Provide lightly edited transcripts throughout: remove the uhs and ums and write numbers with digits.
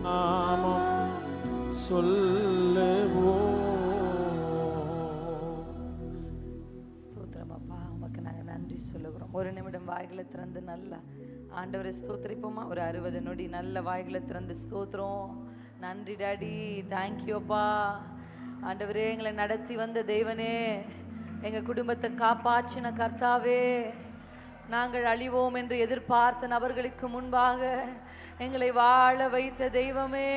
நாமம் சொல்லுவோம். ஸ்தோத்திரம் அப்பா, உமக்கு நாங்கள் நன்றி சொல்லுகிறோம். ஒரு நிமிடம் வாய்களை திறந்து நல்லா ஆண்டவரை ஸ்தோத்திரிப்போமா? ஒரு 60 நொடி நல்ல வாய்களை திறந்து ஸ்தோத்திரம். நன்றி டாடி, தேங்க்யூ அப்பா. ஆண்டவரே, எங்களை நடத்தி வந்த தெய்வனே, எங்கள் குடும்பத்தை காப்பாற்றின கர்த்தாவே, நாங்கள் அழிவோம் என்று எதிர்பார்த்த நபர்களுக்கு முன்பாக எங்களை வாழ வைத்த தெய்வமே,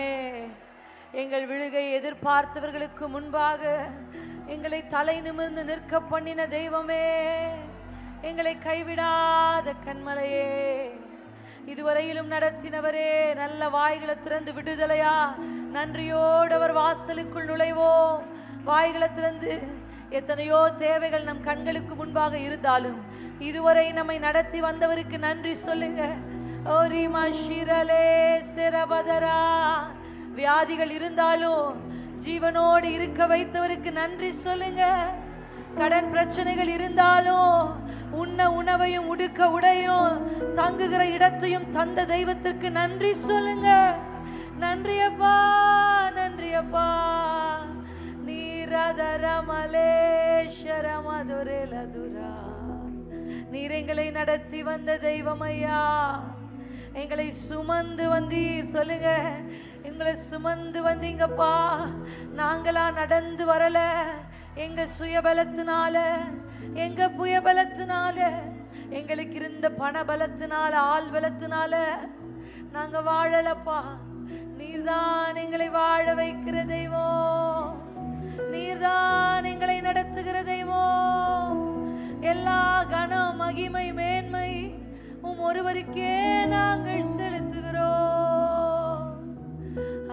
எங்கள் விழுகை எதிர்பார்த்தவர்களுக்கு முன்பாக எங்களை தலை நிமிர்ந்து நிற்க பண்ணின தெய்வமே, எங்களை கைவிடாத கண்மலையே, இதுவரையிலும் நடத்தினவரே, நல்ல வாய்களை திறந்து விடுதலையா நன்றியோடு அவர் வாசலுக்குள் நுழைவோம். வாய்களை திறந்து எத்தனையோ தேவைகள் நம் கண்களுக்கு முன்பாக இருந்தாலும் இதுவரை நம்மை நடத்தி வந்தவருக்கு நன்றி சொல்லுங்க. வியாதிகள் இருந்தாலும் ஜீவனோடு இருக்க வைத்தவருக்கு நன்றி சொல்லுங்க. கடன் பிரச்சனைகள் இருந்தாலும் உண்ண உணவையும் உடுக்க உடையும் தங்குகிற இடத்தையும் தந்த தெய்வத்திற்கு நன்றி சொல்லுங்க. நன்றி அப்பா, நன்றி அப்பா. நீர் எங்களை நடத்தி வந்த தெய்வம் ஐயா, எங்களை சுமந்து வந்தீர். சொல்லுங்க, எங்களை சுமந்து வந்தீங்கப்பா. நாங்களா நடந்து வரல, எங்க சுயபலத்தினால, எங்க புயபலத்தினால, எங்களுக்கு இருந்த பண பலத்தினால, ஆள் பலத்தினால நாங்க வாழலப்பா. நீர்தான் எங்களை வாழ வைக்கிற தெய்வம், நீர்தான் எங்களை நடத்துகிற தெய்வம். எல்லா கனம் மகிமை மேன்மை உம் ஒருவருக்கே நாங்கள் செலுத்துகிறோம்.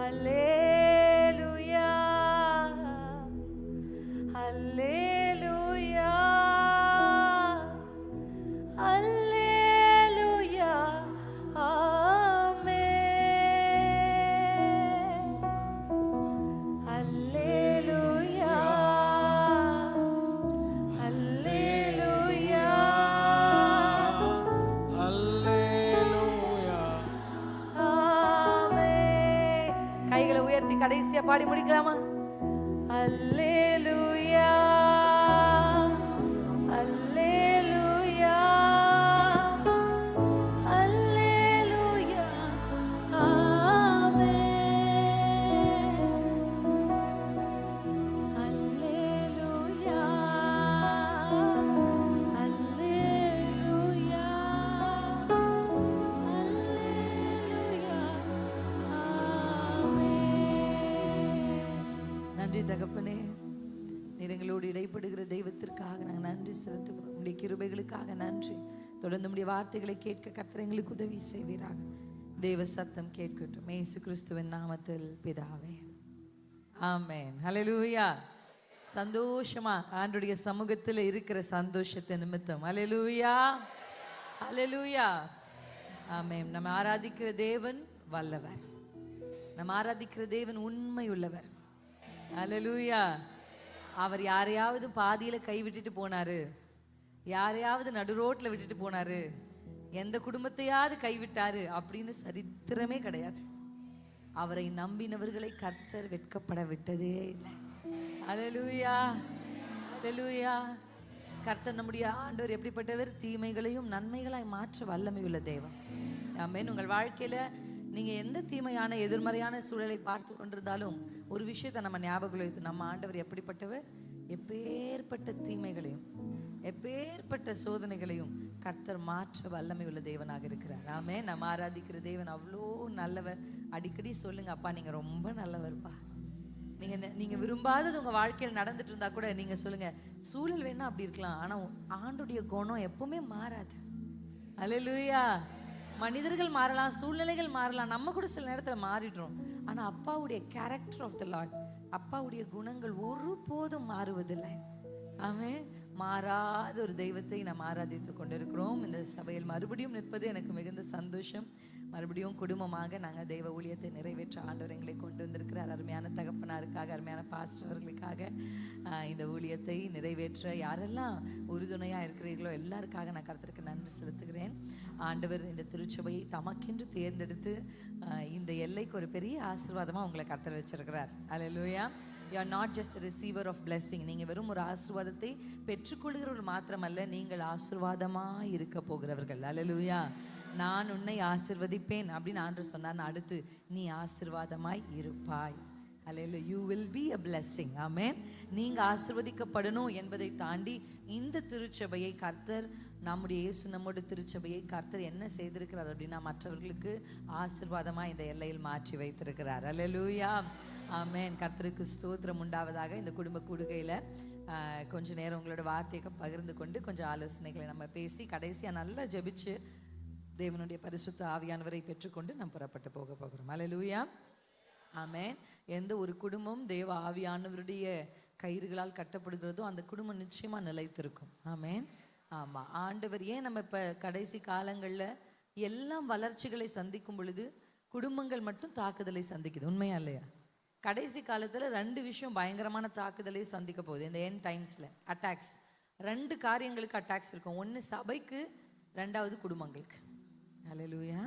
அல்லேலூயா, அல்லேலூயா, அல்லேலூயா, ஆமென். அல்லேலூயா, அல்லேலூயா, அல்லேலூயா, ஆமென். கைகளை உயர்த்தி கடைசியா பாடி முடிக்கலாமா? அல்லேலூயா, அல்லேலூயா, அல்லேலூயா, ஆமென். அல்லேலூயா, அல்லேலூயா, அல்லேலூயா, ஆமென். நன்றி தகப்பனே, நீர் எங்களோடு இடைப்படுகிற தெய்வத்திற்காக நாங்கள் நன்றி செலுத்துகிறோம். உடைய கிருபைகளுக்காக நன்றி. தொடர்ந்து உடைய வார்த்தைகளை கேட்க கர்த்தர் எங்களுக்கு உதவி செய்வீராக. தேவ சத்தம் கேட்கட்டும். இயேசு கிறிஸ்துவின் நாமத்தில் பிதாவே, ஆமென். ஹல்லேலூயா. சந்தோஷமா ஆண்டவருடைய சமூகத்தில் இருக்கிற சந்தோஷத்தை நிமித்தம் ஹல்லேலூயா, ஹல்லேலூயா, ஆமென். நம்ம ஆராதிக்கிற தேவன் வல்லவர், நம்ம ஆராதிக்கிற தேவன் உண்மை உள்ளவர். ஹல்லேலூயா. அவர் யாரையாவது பாதியில கை விட்டுட்டு போனாரு, யாரையாவது நடு ரோட்ல விட்டுட்டு போனாரு, எந்த குடும்பத்தையாவது கைவிட்டாரு அப்படின்னு சரித்திரமே கிடையாது. அவரை நம்பினவர்களை கர்த்தர் வெட்கப்பட விட்டதே இல்லை. அல்லேலூயா, அல்லேலூயா. கர்த்தர் நம்முடைய ஆண்டவர் எப்படிப்பட்டவர்? தீமைகளையும் நன்மைகளாய் மாற்ற வல்லமை உள்ள தேவன். ஆமென். உங்கள் வாழ்க்கையில நீங்க எந்த தீமையான எதிர்மறையான சூழலை பார்த்து கொண்டிருந்தாலும் ஒரு விஷயத்தை நம்ம ஞாபகம் வைத்து, நம்ம ஆண்டவர் எப்படிப்பட்டவர்? எப்பேற்பட்ட தீமைகளையும் எப்பேற்பட்ட சோதனைகளையும் கர்த்தர் மாற்ற வல்லமை உள்ள தேவனாக இருக்கிறார். ஆமே. நம்ம ஆராதிக்கிற தேவன் அவ்வளோ நல்லவர். அடிக்கடி சொல்லுங்க, அப்பா நீங்க ரொம்ப நல்லவர்ப்பா. நீங்க விரும்பாதது உங்க வாழ்க்கையில் நடந்துட்டு இருந்தா கூட நீங்க சொல்லுங்க, சூழல் வேணா அப்படி இருக்கலாம், ஆனா ஆண்டுடைய குணம் எப்பவுமே மாறாது. அல்லேலூயா. மனிதர்கள் மாறலாம், சூழ்நிலைகள் மாறலாம், நம்ம கூட சில நேரத்தில் மாறிடுறோம். ஆனா அப்பாவுடைய கேரக்டர் ஆஃப் த லார்ட், அப்பாவுடைய குணங்கள் ஒருபோதும் மாறுவதில்லை. ஆமென். மாறாத ஒரு தெய்வத்தை நாம் ஆராதித்து கொண்டிருக்கிறோம். இந்த சபையில் மறுபடியும் நிற்பது எனக்கு மிகுந்த சந்தோஷம். மறுபடியும் குடும்பமாக நாங்கள் தெய்வ ஊழியத்தை நிறைவேற்ற ஆண்டவர் எங்களை கொண்டு வந்திருக்கிறார். அருமையான தகப்பனாருக்காக, அருமையான பாஸ்டர்களுக்காக இந்த ஊழியத்தை நிறைவேற்ற யாரெல்லாம் உறுதுணையாக இருக்கிறீர்களோ எல்லாருக்காக நான் கர்த்தருக்கு நன்றி செலுத்துகிறேன். ஆண்டவர் இந்த திருச்சபையை தமக்கென்று தேர்ந்தெடுத்து இந்த எல்லைக்கு ஒரு பெரிய ஆசீர்வாதமாக உங்களை கர்த்தர் வச்சிருக்கிறார். அல்லேலூயா. You are not just a receiver of blessing. நீங்கள் வெறும் ஒரு ஆசீர்வாதத்தை பெற்றுக்கொள்கிறவர்கள் மாத்திரமல்ல, நீங்கள் ஆசீர்வாதமாக இருக்க போகிறவர்கள். அல்லேலூயா. நான் உன்னை ஆசீர்வதிப்பேன் அப்படின்னு ஆண்டவர் சொன்னார். அடுத்து நீ ஆசீர்வாதமாய் இருப்பாய். அல்லேலூயா. You will be a blessing. ஆமென். நீங்கள் ஆசீர்வதிக்கப்படணும் என்பதை தாண்டி இந்த திருச்சபையை கர்த்தர், நம்முடைய இயேசு நம்மோட திருச்சபையை கர்த்தர் என்ன செய்திருக்கிறார் அப்படின்னா, மற்றவர்களுக்கு ஆசீர்வாதமாக இந்த எல்லையில் மாற்றி வைத்திருக்கிறார். அல்லேலூயா. ஆமென். கர்த்தருக்கு ஸ்தோத்திரம் உண்டாவதாக. இந்த குடும்ப கூடுகையில் கொஞ்ச நேரம் உங்களோட வார்த்தையை பகிர்ந்து கொண்டு கொஞ்சம் ஆலோசனைகளை நம்ம பேசி கடைசியாக நல்லா ஜெபிச்சு தேவனுடைய பரிசுத்த ஆவியானவரை பெற்றுக்கொண்டு நம்ம புறப்பட்டு போக போகிறோம். அல்லேலூயா. ஆமென். எந்த ஒரு குடும்பம் தேவ ஆவியானவருடைய கயிறுகளால் கட்டப்படுகிறதோ அந்த குடும்பம் நிச்சயமாக நிலைத்திருக்கும். ஆமென். ஆமாம். ஆண்டவர் ஏன் நம்ம இப்போ கடைசி காலங்களில் எல்லாம் வளர்ச்சிகளை சந்திக்கும் பொழுது குடும்பங்கள் மட்டும் தாக்குதலை சந்திக்குது? உண்மையா இல்லையா? கடைசி காலத்தில் 2 விஷயம் பயங்கரமான தாக்குதலை சந்திக்க போகுது. இந்த எண்ட் டைம்ஸில் அட்டாக்ஸ், 2 காரியங்களுக்கு அட்டாக்ஸ் இருக்கும். ஒன்று சபைக்கு, 2வது குடும்பங்களுக்கு. அல்லேலூயா.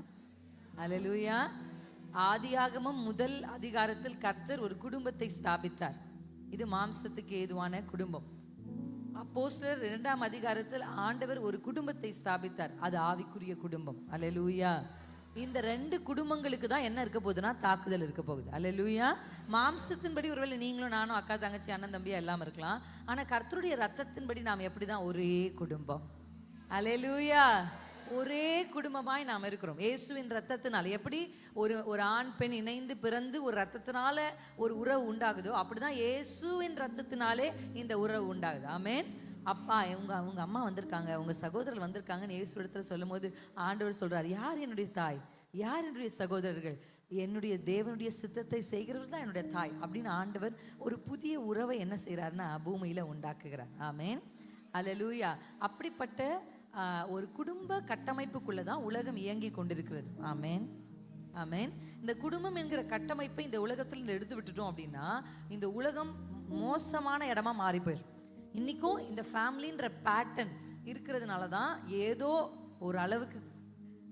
அல்லேலூயா. ஆதியாகமம் 1 அதிகாரத்தில் கர்த்தர் ஒரு குடும்பத்தை ஸ்தாபித்தார். இது மாம்சத்துக்கு ஏதுவான குடும்பம். அப்போஸ்தலர் 2ஆம் அதிகாரத்தில் ஆண்டவர் ஒரு குடும்பத்தை ஸ்தாபித்தார். அது ஆவிக்குரிய குடும்பம். அல்லேலூயா. இந்த 2 குடும்பங்களுக்கு தான் என்ன இருக்க போகுதுன்னா தாக்குதல் இருக்க போகுது. அல்லேலூயா. மாம்சத்தின்படி ஒருவேளை நீங்களும் நானும் அக்கா தங்கச்சி அண்ணன் தம்பியா எல்லாம் இருக்கலாம். ஆனால் கர்த்தருடைய ரத்தத்தின்படி நாம் எப்படி தான் ஒரே குடும்பம். அல்லேலூயா. ஒரே குடும்பமாய் நாம் இருக்கிறோம் இயேசுவின் ரத்தத்தினால். எப்படி ஒரு ஆண் பெண் இணைந்து பிறந்து ஒரு ரத்தத்தினால ஒரு உறவு உண்டாகுதோ, அப்படிதான் இயேசுவின் ரத்தத்தினாலே இந்த உறவு உண்டாகுது. ஆமென். அப்பா உங்க அம்மா வந்திருக்காங்க, உங்க சகோதரர்கள் வந்திருக்காங்கன்னு இயேசு இடத்துல சொல்லும் போது ஆண்டவர் சொல்றார், யார் என்னுடைய தாய், யார் என்னுடைய சகோதரர்கள்? என்னுடைய தேவனுடைய சித்தத்தை செய்கிறவர் தான் என்னுடைய தாய் அப்படின்னு ஆண்டவர் ஒரு புதிய உறவை என்ன செய்கிறாருன்னா பூமியில உண்டாக்குகிறார். ஆமென். அல்லேலூயா. அப்படிப்பட்ட ஒரு குடும்ப கட்டமைப்புக்குள்ள தான் உலகம் இயங்கி கொண்டிருக்கிறது. ஆமென். ஆமென். இந்த குடும்பம் என்கிற கட்டமைப்பை இந்த உலகத்தில் எடுத்து விட்டுட்டோம் அப்படின்னா இந்த உலகம் மோசமான இடமா மாறி போயிடும். இன்னைக்கும் இந்த ஃபேமிலின்ற பேட்டர்ன் இருக்கிறதுனால தான் ஏதோ ஒரு அளவுக்கு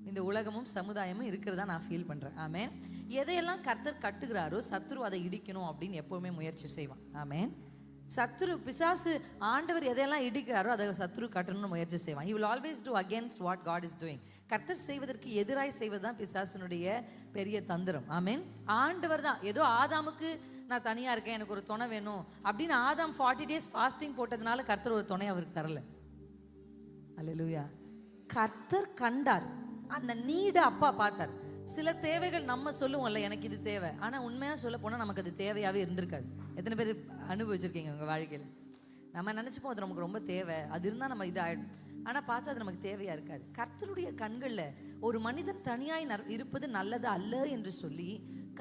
இந்த உலகமும் சமுதாயமும் இருக்கிறதா நான் ஃபீல் பண்ணுறேன். ஆமென். எதையெல்லாம் கர்த்தர் கட்டுகிறாரோ சத்ரு அதை இடிக்கணும் அப்படின்னு எப்போவுமே முயற்சி செய்வான். ஆமென். சத்ரு பிசாசு ஆண்டவர் எதையெல்லாம் இடிக்கிறாரோ அதை சத்ரு கட்டணும்னு முயற்சி செய்வான். He will always do against what God is doing. கர்த்தர் செய்வதற்கு எதிராய் செய்வது தான் பிசாசுனுடைய பெரிய தந்திரம். ஆமென். ஆண்டவர் தான் ஏதோ ஆதாமுக்கு நான் தனியாக இருக்கேன், எனக்கு ஒரு துணை வேணும் அப்படின்னு ஆதாம் 40 days ஃபாஸ்டிங் போட்டதுனால கர்த்தர் ஒரு துணை அவருக்கு தரல. அல்லேலூயா. கர்த்தர் கண்டார், அந்த நீடை அப்பா பார்த்தார். சில தேவைகள் நம்ம சொல்லுவோம்ல எனக்கு இது தேவை, ஆனால் உண்மையாக சொல்ல போனால் நமக்கு அது தேவையாகவே இருந்திருக்காது. எத்தனை பேர் அனுபவிச்சிருக்கீங்க உங்கள் வாழ்க்கையில்? நம்ம நினச்சிப்போம் அது நமக்கு ரொம்ப தேவை, அது இருந்தால் நம்ம இதாகிடும். ஆனால் பார்த்தா அது நமக்கு தேவையாக இருக்காது. கர்த்தருடைய கண்களில் ஒரு மனிதன் தனியாய் இருப்பது நல்லது அல்ல என்று சொல்லி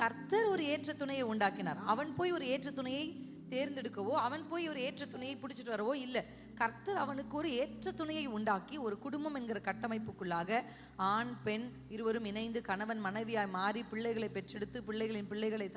கர்த்தர் ஒரு ஏற்ற துணையை உண்டாக்கினார். அவன் போய் ஒரு ஏற்ற துணையை தேர்ந்தெடுக்கவோ அவன் போய் ஒரு ஏற்ற துணையை பிடிச்சிட்டு வரவோ இல்லை. கர்த்தர் அவனுக்கு ஒரு ஏற்ற துணையை உண்டாக்கி ஒரு குடும்பம் என்கிற கட்டமைப்புக்குள்ளாக ஆண் பெண் இருவரும் இணைந்து கணவன் மனைவியாய் மாறி பிள்ளைகளை பெற்றெடுத்து பிள்ளைகளின் பிள்ளைகளை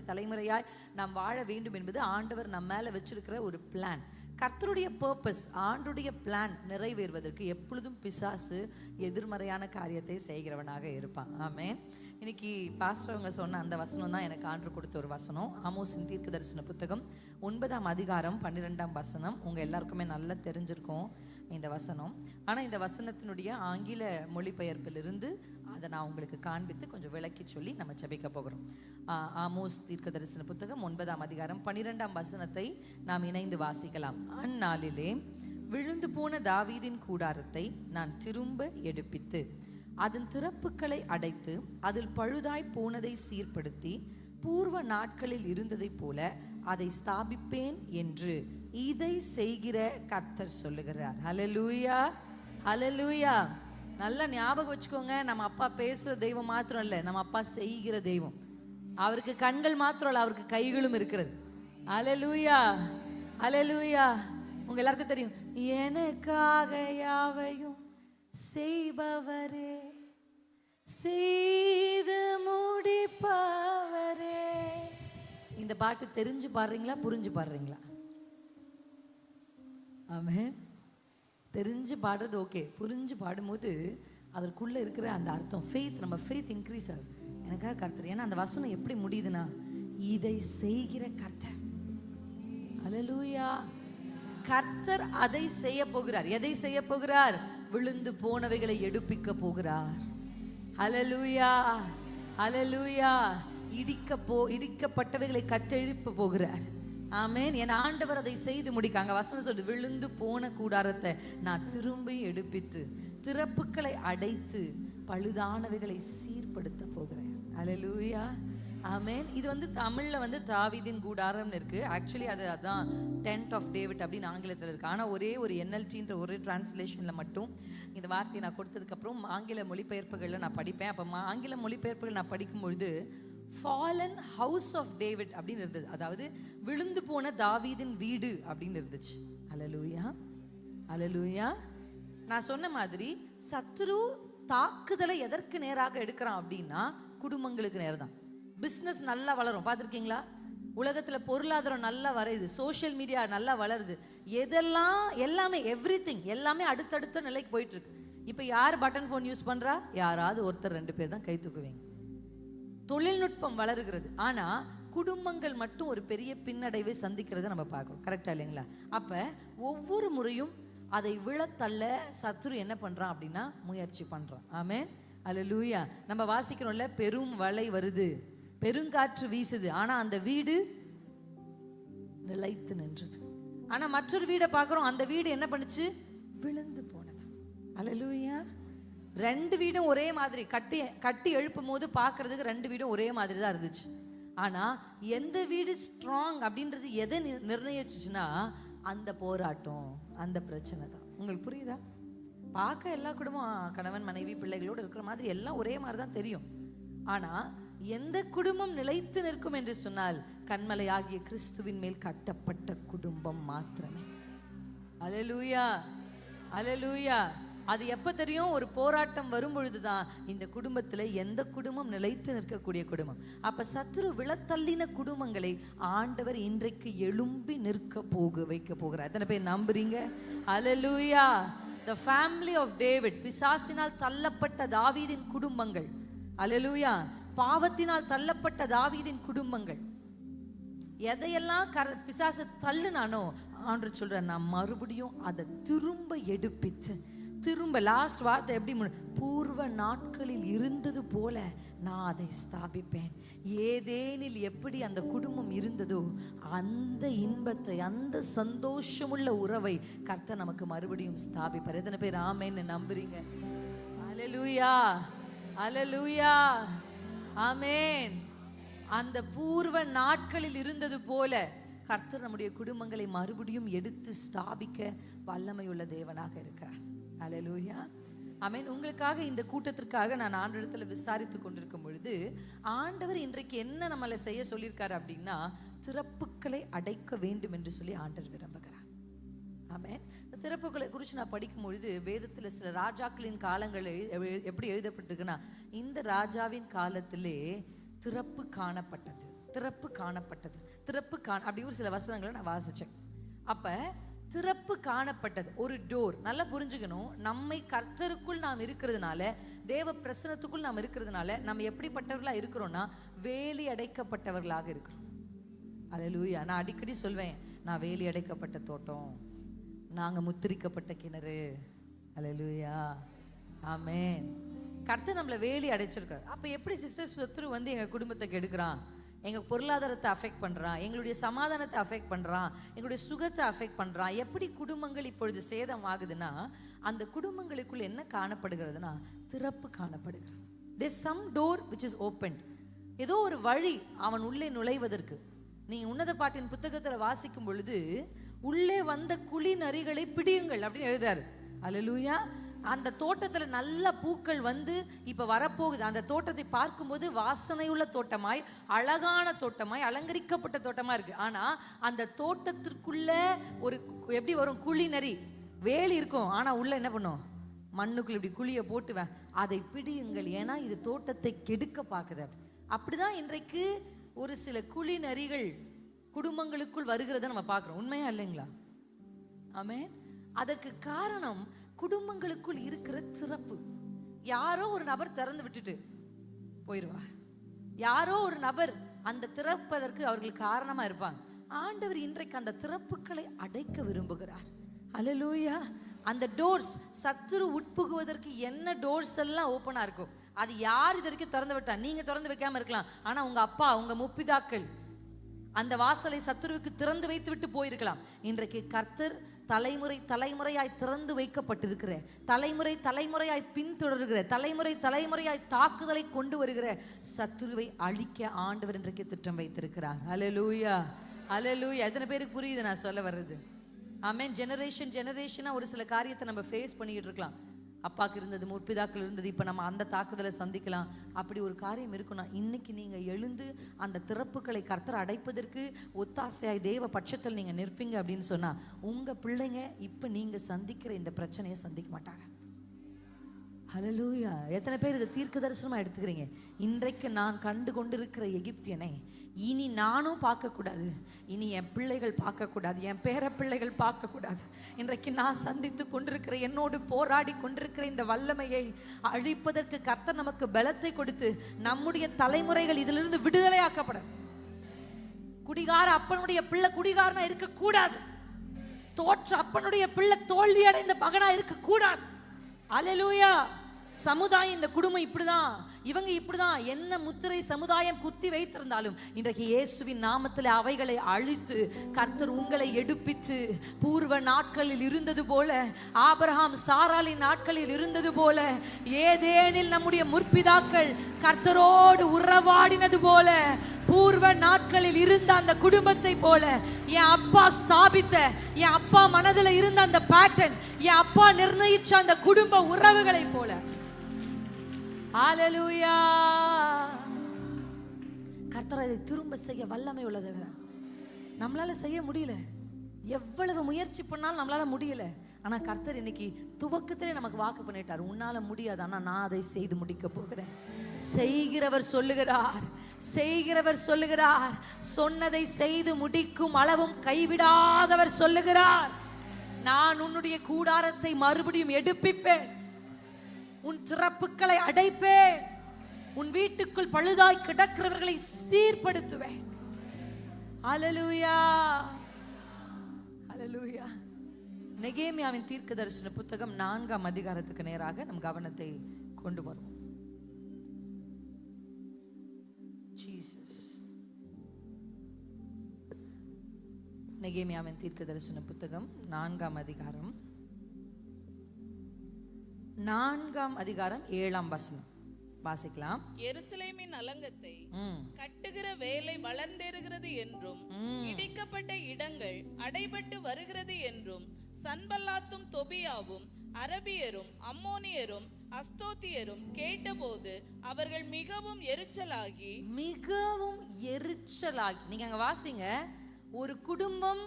தலைமுறையாய் நாம் வாழ வேண்டும் என்பது ஆண்டவர் நம்ம மேலே வச்சிருக்கிற ஒரு பிளான். கர்த்தருடைய பர்பஸ், ஆண்டுடைய பிளான் நிறைவேறுவதற்கு எப்பொழுதும் பிசாசு எதிர்மறையான காரியத்தை செய்கிறவனாக இருப்பான். ஆமென். இன்னைக்கு பாஸ்டர் அவங்க சொன்ன அந்த வசனம் தான் எனக்கு ஆண்டு கொடுத்த ஒரு வசனம். ஆமோஸின் தீர்க்க தரிசன புத்தகம் 9ஆம் அதிகாரம் 12ஆம் வசனம். உங்கள் எல்லாருக்குமே நல்லா தெரிஞ்சிருக்கும் இந்த வசனம். ஆனால் இந்த வசனத்தினுடைய ஆங்கில மொழிபெயர்ப்பிலிருந்து அதை நான் உங்களுக்கு காண்பித்து கொஞ்சம் விளக்கி சொல்லி நம்ம ஜெபிக்க போகிறோம். ஆமோஸ் தீர்க்க தரிசன புத்தகம் 9ஆம் அதிகாரம் 12ஆம் வசனத்தை நாம் இணைந்து வாசிக்கலாம். அந்நாளிலே விழுந்து போன தாவீதின் கூடாரத்தை நான் திரும்ப எடுப்பித்து அதன் திறப்புகளை அடைத்து அதில் பழுதாய் போனதை சீர்படுத்தி பூர்வ நாட்களில் இருந்ததை போல அதை ஸ்தாபிப்பேன் என்று இதை செய்கிற கர்த்தர் சொல்லுகிறார். ஹல்லேலூயா. ஹல்லேலூயா. நல்லா ஞாபகம் வச்சுக்கோங்க, நம்ம அப்பா பேசுகிற தெய்வம் மாத்திரம் இல்லை, நம்ம அப்பா செய்கிற தெய்வம். அவருக்கு கண்கள் மாத்திரம் இல்லை, அவருக்கு கைகளும் இருக்கிறது. ஹல்லேலூயா. ஹல்லேலூயா. உங்க எல்லாருக்கும் தெரியும், எனக்காக யாவையும் செய்பவரே செய்து முடிப்பவரே. இந்த பாட்டு தெரிஞ்சு பாடுறீங்களா, புரிஞ்சு பாடுறீங்களா? ஆமென். தெரிஞ்சு பாடுறது ஓகே, புரிஞ்சு பாடும்போது அதற்குள்ளே இருக்கிற அந்த அர்த்தம் ஃபெய்த், நம்ம ஃபெய்த் இன்க்ரீஸ் ஆகுது. எனக்காக கர்த்தர், ஏன்னா அந்த வசனம் எப்படி முடியுதுன்னா, இதை செய்கிற கர்த்தர். அல்லேலூயா. கர்த்தர் அதை செய்ய போகிறார். எதை செய்ய போகிறார்? விழுந்து போனவைகளை எடுப்பிக்க போகிறார். அல்லேலூயா, அல்லேலூயா. இடிக்கப்பட்டவைகளை கட்டெழுப்ப போகிறார். ஆமென். என் ஆண்டவர் அதை செய்து முடிக்காங்க. வசனம் சொல்லுது, விழுந்து போன கூடாரத்தை நான் திரும்பி எடுப்பித்து திறப்புக்களை அடைத்து பழுதானவைகளை சீர்படுத்த போகிறேன். அல்லேலூயா, ஆமென். இது தமிழ்ல தாவீதின் கூடாரம்னு இருக்கு. ஆக்சுவலி அதான் டென்ட் ஆஃப் டேவிட் அப்படின்னு ஆங்கிலத்தில் இருக்கு. ஆனால் ஒரே ஒரு NLTன்ற ஒரு டிரான்ஸ்லேஷனில் மட்டும் இந்த வார்த்தையை நான் கொடுத்ததுக்கப்புறம் ஆங்கில மொழிபெயர்ப்புகளில் நான் படிப்பேன். அப்போ ஆங்கில மொழிபெயர்ப்புகள் நான் படிக்கும்பொழுது ஃபாலன் ஹவுஸ் ஆஃப் டேவிட் அப்படின்னு இருந்தது. அதாவது விழுந்து போன தாவீதின் வீடு அப்படின்னு இருந்துச்சு. அல்லேலூயா, அல்லேலூயா. நான் சொன்ன மாதிரி சத்துரு தாக்குதலை எதற்கு நேராக எடுக்கிறான் அப்படின்னா, குடும்பங்களுக்கு நேரம் தான். பிஸ்னஸ் நல்லா வளரும், பார்த்துருக்கீங்களா? உலகத்தில் பொருளாதாரம் நல்லா வரையுது, சோஷியல் மீடியா நல்லா வளருது, எல்லாமே எவ்ரிதிங் எல்லாமே அடுத்தடுத்த நிலைக்கு போயிட்டு இருக்கு. இப்போ யார் பட்டன் ஃபோன் யூஸ் பண்ணுறா? யாராவது ஒருத்தர் 2 பேர் தான் கை தூக்குவீங்க. தொழில்நுட்பம் வளருகிறது, ஆனால் குடும்பங்கள் மட்டும் ஒரு பெரிய பின்னடைவை சந்திக்கிறத நம்ம பார்க்குறோம். கரெக்டாக இல்லைங்களா? அப்போ ஒவ்வொரு முறையும் அதை விழத்தள்ள சத்துரு என்ன பண்ணுறான் அப்படின்னா முயற்சி பண்ணுறான். ஆமென், அல்லேலூயா. நம்ம வாசிக்கிறோம்ல, பெரும் மழை வருது, பெருங்காற்று வீசுது, ஆனால் அந்த வீடு நிலைத்து நின்றது. ஆனால் மற்றொரு வீடை பார்க்குறோம், அந்த வீடு என்ன பண்ணுச்சு? விழுந்து போனது. அல்லேலூயா. 2 வீடும் ஒரே மாதிரி கட்டி எழுப்பும் போது பார்க்கறதுக்கு 2 வீடும் ஒரே மாதிரி தான் இருந்துச்சு. ஆனால் எந்த வீடு ஸ்ட்ராங் அப்படின்றது எதை நிர்ணயிச்சுன்னா, அந்த போராட்டம், அந்த பிரச்சனை தான். உங்களுக்கு புரியுதா? பார்க்க எல்லா குடும்பம் கணவன் மனைவி பிள்ளைகளோடு இருக்கிற மாதிரி எல்லாம் ஒரே மாதிரி தான் தெரியும். ஆனால் எந்த குடும்பம் நிலைத்து நிற்கும் என்று சொன்னால், கன்மலை ஆகிய கிறிஸ்துவின் மேல் கட்டப்பட்ட குடும்பம் மாத்திரமே. அல்லேலூயா, அல்லேலூயா. அது எப்போ தெரியும்? ஒரு போராட்டம் வரும் பொழுதுதான் இந்த குடும்பத்தில் எந்த குடும்பம் நிலைத்து நிற்கக்கூடிய குடும்பம். அப்போ சத்துரு விழத்தள்ளின குடும்பங்களை ஆண்டவர் இன்றைக்கு எழும்பி வைக்க போகிறார். எத்தனை பேர் நம்புறீங்க? அல்லேலூயா. The family of David, பிசாசினால் தள்ளப்பட்ட தாவீதின் குடும்பங்கள். அல்லேலூயா. பாவத்தினால் தள்ளப்பட்ட தாவீதின் குடும்பங்கள். எதையெல்லாம் பிசாசு தள்ளுனானோ ஆண்டவர் சொல்றார், நான் மறுபடியும் அதை திரும்ப எடுப்பிச்சு திரும்ப. லாஸ்ட் வார்த்தை எப்படி? பூர்வ நாட்களில் இருந்தது போல நான் அதை ஸ்தாபிப்பேன். ஏதேனில் எப்படி அந்த குடும்பம் இருந்ததோ அந்த இன்பத்தை, அந்த சந்தோஷமுள்ள உறவை கர்த்தர் நமக்கு மறுபடியும் ஸ்தாபிப்பார். எத்தனை பேர் ஆமென்னு நம்புறீங்க? அல்லேலூயா, அல்லேலூயா, ஆமென். அந்த பூர்வ நாட்களில் இருந்தது போல கர்த்தர் நம்முடைய குடும்பங்களை மறுபடியும் எடுத்து ஸ்தாபிக்க வல்லமையுள்ள தேவனாக இருக்கிறார். அல்லேலூயா, ஆமென். உங்களுக்காக இந்த கூட்டத்திற்காக நான் ஆண்டவரிடத்தில் விசாரித்து கொண்டிருக்கும் பொழுது, ஆண்டவர் இன்றைக்கு என்ன நம்மளை செய்ய சொல்லியிருக்காரு அப்படின்னா, திறப்புக்களை அடைக்க வேண்டும் என்று சொல்லி ஆண்டவர் விரும்புகிறார். ஆமென். இந்த திறப்புகளை குறித்து நான் படிக்கும் பொழுது வேதத்தில் சில ராஜாக்களின் காலங்கள் எப்படி எழுதப்பட்டிருக்குன்னா, இந்த ராஜாவின் காலத்திலே திறப்பு காணப்பட்டது, அப்படி ஒரு சில வசனங்களை நான் வாசித்தேன். அப்போ திறப்பு காணப்பட்டது, ஒரு டோர். நல்லா புரிஞ்சுக்கணும், நம்மை கர்த்தருக்குள் நாம் இருக்கிறதுனால, தேவ பிரசனத்துக்குள் நாம் இருக்கிறதுனால நம்ம எப்படிப்பட்டவர்களாக இருக்கிறோம்னா, வேலி அடைக்கப்பட்டவர்களாக இருக்கிறோம். அல்லேலூயா. நான் அடிக்கடி சொல்வேன், நான் வேலி அடைக்கப்பட்ட தோட்டம், நாங்கள் முத்திரிக்கப்பட்ட கிணறு. அல்லேலூயா, ஆமென். கர்த்தர் நம்மளை வேலி அடைச்சிருக்காரு. அப்போ எப்படி சிஸ்டர்ஸ் சத்துரு எங்கள் குடும்பத்தை கெடுக்கிறான், எங்கள் பொருளாதாரத்தை அஃபெக்ட் பண்ணுறான், எங்களுடைய சமாதானத்தை அஃபெக்ட் பண்ணுறான், எங்களுடைய சுகத்தை அஃபெக்ட் பண்ணுறான். எப்படி குடும்பங்கள் இப்பொழுது சேதம் ஆகுதுன்னா, அந்த குடும்பங்களுக்குள் என்ன காணப்படுகிறதுனா, திறப்பு காணப்படுகிறது. There's some door which is opened. ஏதோ ஒரு வழி அவன் உள்ளே நுழைவதற்கு. நீங்கள் உன்னத பாட்டின் புத்தகத்தில் வாசிக்கும் பொழுது, உள்ளே வந்த குழி நரிகளை பிடியுங்கள் அப்படின்னு எழுதாரு. அல்லேலூயா. அந்த தோட்டத்தில் நல்ல பூக்கள் இப்போ வரப்போகுது. அந்த தோட்டத்தை பார்க்கும்போது வாசனையுள்ள தோட்டமாய், அழகான தோட்டமாய், அலங்கரிக்கப்பட்ட தோட்டமாக இருக்குது. ஆனால் அந்த தோட்டத்திற்குள்ள ஒரு எப்படி வரும்? குழி நரி. வேலி இருக்கும், ஆனால் உள்ள என்ன பண்ணும்? மண்ணுக்குள்ள இப்படி குழிய போட்டுவேன், அதை பிடியுங்கள், ஏன்னா இது தோட்டத்தை கெடுக்க பார்க்குது. அப்படிதான் இன்றைக்கு ஒரு சில குழி நரிகள் குடும்பங்களுக்குள் வருகிறத நம்ம பார்க்குறோம். உண்மையா இல்லைங்களா? ஆமே. அதற்கு காரணம் குடும்பங்களுக்குள் இருக்கிற திறப்பு. யாரோ ஒரு நபர் திறந்து விட்டுட்டு போயிடுவா. யாரோ ஒரு நபர் அந்த திறப்பதற்கு அவர்களுக்கு காரணமா இருப்பாங்க. ஆண்டவர் இன்றைக்கு அந்த திறப்புகளை அடைக்க விரும்புகிறார். அல்லேலூயா. அந்த டோர்ஸ், சத்துரு உட்புகுவதற்கு என்ன டோர்ஸ் எல்லாம் ஓப்பனா இருக்கும், அது யார் இது வரைக்கும் திறந்து விட்டா? நீங்க திறந்து வைக்காம இருக்கலாம், ஆனா உங்க அப்பா, உங்க முப்பிதாக்கள் அந்த வாசலை சத்துருவுக்கு திறந்து வைத்து விட்டு போயிருக்கலாம். இன்றைக்கு கர்த்தர் தலைமுறை தலைமுறையாய் திறந்து வைக்கப்பட்டிருக்கிற, தலைமுறை தலைமுறையாய் பின்தொடர்கிற, தலைமுறை தலைமுறையாய் தாக்குதலை கொண்டு வருகிற சத்துருவை அழிக்க ஆண்டவர் இன்றைக்கு திட்டம் வைத்திருக்கிறார். அல்லேலூயா, அல்லேலூயா. எத்தனை பேருக்கு புரியுது நான் சொல்ல வர்றது? ஆமென். ஜெனரேஷனா ஒரு சில காரியத்தை நம்ம ஃபேஸ் பண்ணிக்கிட்டு இருக்கலாம். அப்பாவுக்கு இருந்தது, முற்பிதாக்கள் இருந்தது, இப்போ நம்ம அந்த தாக்குதலை சந்திக்கலாம். அப்படி ஒரு காரியம் இருக்குன்னா இன்னைக்கு நீங்கள் எழுந்து அந்த திறப்புகளை கர்த்தர் அடைப்பதற்கு ஒத்தாசையாய் தேவ பட்சத்தில் நீங்கள் நிற்பீங்க அப்படின்னு சொன்னால் உங்கள் பிள்ளைங்க இப்போ நீங்கள் சந்திக்கிற இந்த பிரச்சனையை சந்திக்க மாட்டாங்க. ஹல்லேலூயா. எத்தனை பேர் இதை தீர்க்க தரிசனமாக எடுத்துக்கிறீங்க? இன்றைக்கு நான் கண்டு கொண்டிருக்கிற எகிப்தியனை இனி நானும் பார்க்கக்கூடாது, இனி என் பிள்ளைகள் பார்க்கக்கூடாது, என் பேர பிள்ளைகள் பார்க்கக்கூடாது. இன்றைக்கு நான் சந்தித்து கொண்டிருக்கிற, என்னோடு போராடி கொண்டிருக்கிற இந்த வல்லமையை அழிப்பதற்கு கர்த்தர் நமக்கு பலத்தை கொடுத்து நம்முடைய தலைமுறைகள் இதிலிருந்து விடுதலையாக்கப்பட. குடிகார அப்பனுடைய பிள்ளை குடிகாரனா இருக்கக்கூடாது. தோற்ற அப்பனுடைய பிள்ளை தோல்வி அடைந்த மகனா இருக்கக்கூடாது. அல்லேலூயா. சமுதாயம், இந்த குடும்பம் இப்படிதான், இவங்க இப்படிதான், என்ன முத்திரை சமுதாயம் குத்தி வைத்திருந்தாலும் இன்றைக்கு இயேசுவின் நாமத்தில் அவைகளை அழித்து கர்த்தர் உங்களை எடுப்பித்து பூர்வ நாட்களில் இருந்தது போல, ஆபிரகாம் சாராளின் நாட்களில் இருந்தது போல, ஏதேனில் நம்முடைய முற்பிதாக்கள் கர்த்தரோடு உறவாடினது போல, பூர்வ நாட்களில் இருந்த அந்த குடும்பத்தை போல, என் அப்பா ஸ்தாபித்த, என் அப்பா மனதில் இருந்த அந்த பேட்டர்ன், என் அப்பா நிர்ணயிச்ச அந்த குடும்ப உறவுகளை போல. ஹல்லேலூயா. கர்த்தர் அதை திரும்ப செய்ய வல்லமை உள்ளது. நம்மளால செய்ய முடியல, எவ்வளவு முயற்சி பண்ணாலும் நம்மளால முடியல. ஆனா கர்த்தர் இன்னைக்கு துவக்கத்திலே நமக்கு வாக்கு பண்ணிட்டார், உன்னால முடியாது, ஆனா நான் அதை செய்து முடிக்க போகிறேன். செய்கிறவர் சொல்லுகிறார், செய்கிறவர் சொல்லுகிறார், சொன்னதை செய்து முடிக்கும் அளவும் கைவிடாதவர் சொல்லுகிறார், நான் உன்னுடைய கூடாரத்தை மறுபடியும் எடுப்பிப்பேன், உன் திறப்புகளை அடைப்பேன், உன் வீட்டுக்குள் பழுதாய் கிடக்கிறவர்களை சீர்படுத்துவேன். அல்லேலூயா, அல்லேலூயா. நெகேமியாவின் தீர்க்க தரிசன புத்தகம் 4ஆம் அதிகாரத்துக்கு நேராக நம் கவனத்தை கொண்டு வரும். ஜீசஸ். நெகேமியாவின் தீர்க்க தரிசன புத்தகம் 4ஆம் அதிகாரம் 7ஆம் வசனம் வாசிக்கலாம். எருசலேமின் அலங்கத்தை கட்டுகிற வேலை வளர்ந்தேறுகிறது என்றும் இடிக்கப்பட்ட இடங்கள் அடைபட்டு வருகிறது என்றும் சன்பல்லாத்தும் தொபியாவும் அரபியரும் அம்மோனியரும் அஸ்தோத்தியரும் கேட்டபோது அவர்கள் மிகவும் எரிச்சலாகி. நீங்க அங்க வாசிங்க, ஒரு குடும்பம்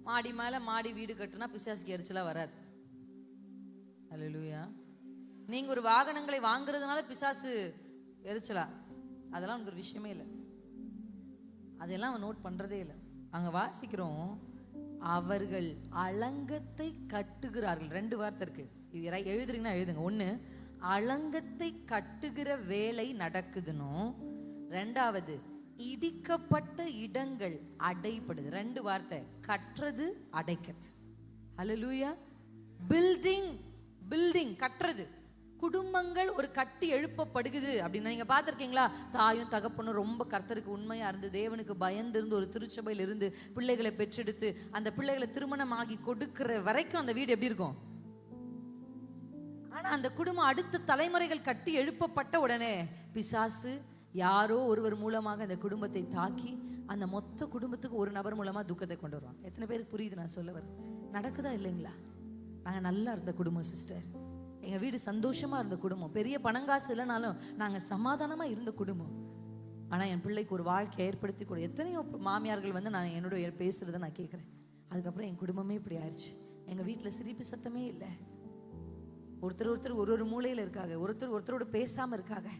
மாடி மேல மாடி வீடு கட்டுனா பிசாசுக்கு எரிச்சலா வராது. அல்லேலூயா. நீங்க ஒரு வாகனங்களை வாங்குறதுனால பிசாசு எரிச்சலா, அதெல்லாம் உனக்கு ஒரு விஷயமே இல்லை, அதெல்லாம் அவன் நோட் பண்றதே இல்லை. அங்க வாசிக்கிறோம், அவர்கள் அலங்கத்தை கட்டுகிறார்கள். 2 வார்த்தை இருக்கு, எழுதுறீங்கன்னா எழுதுங்க. 1, அலங்கத்தை கட்டுகிற வேலை நடக்குதுன்னு, 2வது இடிக்கப்பட்ட இடங்கள் அடைப்படுது. 2 வார்த்தை, கட்டுறது அடைக்கிறது. அல்லேலூயா. பில்டிங் கட்டுறது, குடும்பங்கள் ஒரு கட்டி எழுப்பப்படுகிறது அப்படின்னா நீங்க பார்த்துருக்கீங்களா? தாயும் தகப்பனும் ரொம்ப கர்த்தருக்கு உண்மையா இருந்து தேவனுக்கு பயந்து இருந்து ஒரு திருச்சபையில் இருந்து பிள்ளைகளை பெற்றெடுத்து அந்த பிள்ளைகளை திருமணமாகி கொடுக்கிற வரைக்கும் அந்த வீடு எப்படி இருக்கும்? ஆனா அந்த குடும்பம் அடுத்த தலைமுறைகள் கட்டி எழுப்பப்பட்ட உடனே பிசாசு யாரோ ஒருவர் மூலமாக அந்த குடும்பத்தை தாக்கி அந்த மொத்த குடும்பத்துக்கு ஒரு நபர் மூலமா துக்கத்தை கொண்டு வருவாங்க. எத்தனை பேருக்கு புரியுது நான் சொல்ல வர்றது? நடக்குதா இல்லைங்களா? நாங்கள் நல்லா இருந்த குடும்பம் சிஸ்டர், எங்கள் வீடு சந்தோஷமா இருந்த குடும்பம், பெரிய பணங்காசு இல்லைனாலும் நாங்கள் சமாதானமா இருந்த குடும்பம். ஆனால் என் பிள்ளைக்கு ஒரு வாழ்க்கை ஏற்படுத்தி கூட எத்தனையோ மாமியார்கள் வந்து நான் என்னோட பேசுறதை நான் கேட்குறேன். அதுக்கப்புறம் என் குடும்பமே இப்படி ஆயிடுச்சு. எங்கள் வீட்டில் சிரிப்பு சத்தமே இல்லை. ஒருத்தர் ஒரு மூலையில் இருக்காங்க, ஒருத்தரோட பேசாம இருக்காங்க,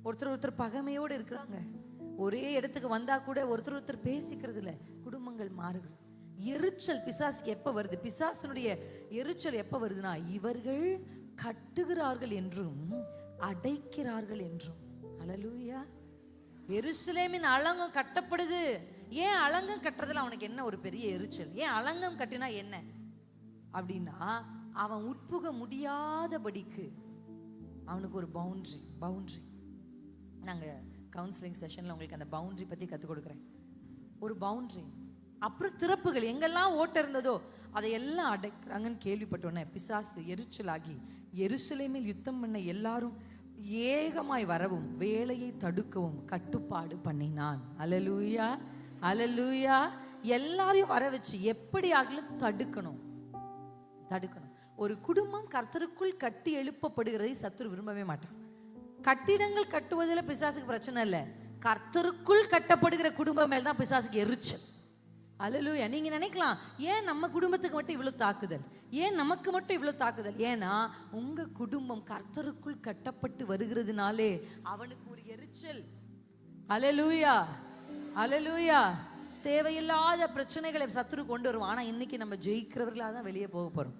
ஒருத்தர் பகைமையோடு இருக்கிறாங்க. ஒரே இடத்துக்கு வந்தா கூட ஒருத்தர் பேசிக்கிறது இல்லை. குடும்பங்கள் மாறுகிறது. எரிச்சல் பிசாசுக்கு எப்ப வருது? பிசாசனுடைய எரிச்சல் எப்ப வருதுன்னா, இவர்கள் கட்டுகிறார்கள் என்றும் அடைக்கிறார்கள் என்றும். அல்லேலூயா. எருசலேமின் அலங்கம் கட்டப்படுது. ஏன் அலங்கம் கட்டுறதுல அவனுக்கு என்ன ஒரு பெரிய எரிச்சல்? ஏன் அலங்கம் கட்டினா என்ன அப்படின்னா, அவன் உட்புக முடியாதபடிக்கு அவனுக்கு ஒரு பவுண்டரி. நாங்கள் கவுன்சிலிங் செஷனில் உங்களுக்கு அந்த பவுண்டரி பற்றி கற்றுக் கொடுக்குறேன். ஒரு பவுண்டரி, அப்புறம் திறப்புகள். எங்கெல்லாம் ஓட்ட இருந்ததோ அதையெல்லாம் அடைக்கிறாங்கன்னு கேள்விப்பட்டோன்னே பிசாசு எரிச்சலாகி எருசலேமில் யுத்தம் பண்ண எல்லாரும் ஏகமாய் வரவும் வேலையை தடுக்கவும் கட்டுப்பாடு பண்ணினான். அல்லேலூயா, அல்லேலூயா. எல்லாரையும் வர வச்சு எப்படி ஆகலும் தடுக்கணும். ஒரு குடும்பம் கர்த்தருக்குள் கட்டி எழுப்பப்படுகிறதை சத்துரு விரும்பவே மாட்டான். கட்டிடங்கள் கட்டுவதில் பிசாசுக்கு பிரச்சனை இல்லை. கர்த்தருக்குள் கட்டப்படுகிற குடும்பம் மேல் தான் பிசாசுக்கு எரிச்சல். அல்லேலூயா. நீங்க நினைக்கலாம், ஏன் நம்ம குடும்பத்துக்கு மட்டும் இவ்வளவு தாக்குதல், ஏன் நமக்கு மட்டும் இவ்வளவு தாக்குதல்? ஏன்னா உங்க குடும்பம் கர்த்தருக்குள் கட்டப்பட்டு வருகிறதுனாலே அவனுக்கு ஒரு எரிச்சல். அல்லேலூயா, அல்லேலூயா. தேவையில்லாத பிரச்சனைகளை சத்துரு கொண்டு வருவான். ஆனா இன்னைக்கு நம்ம ஜெயிக்கிறவர்களாக தான் வெளியே போக போறோம்.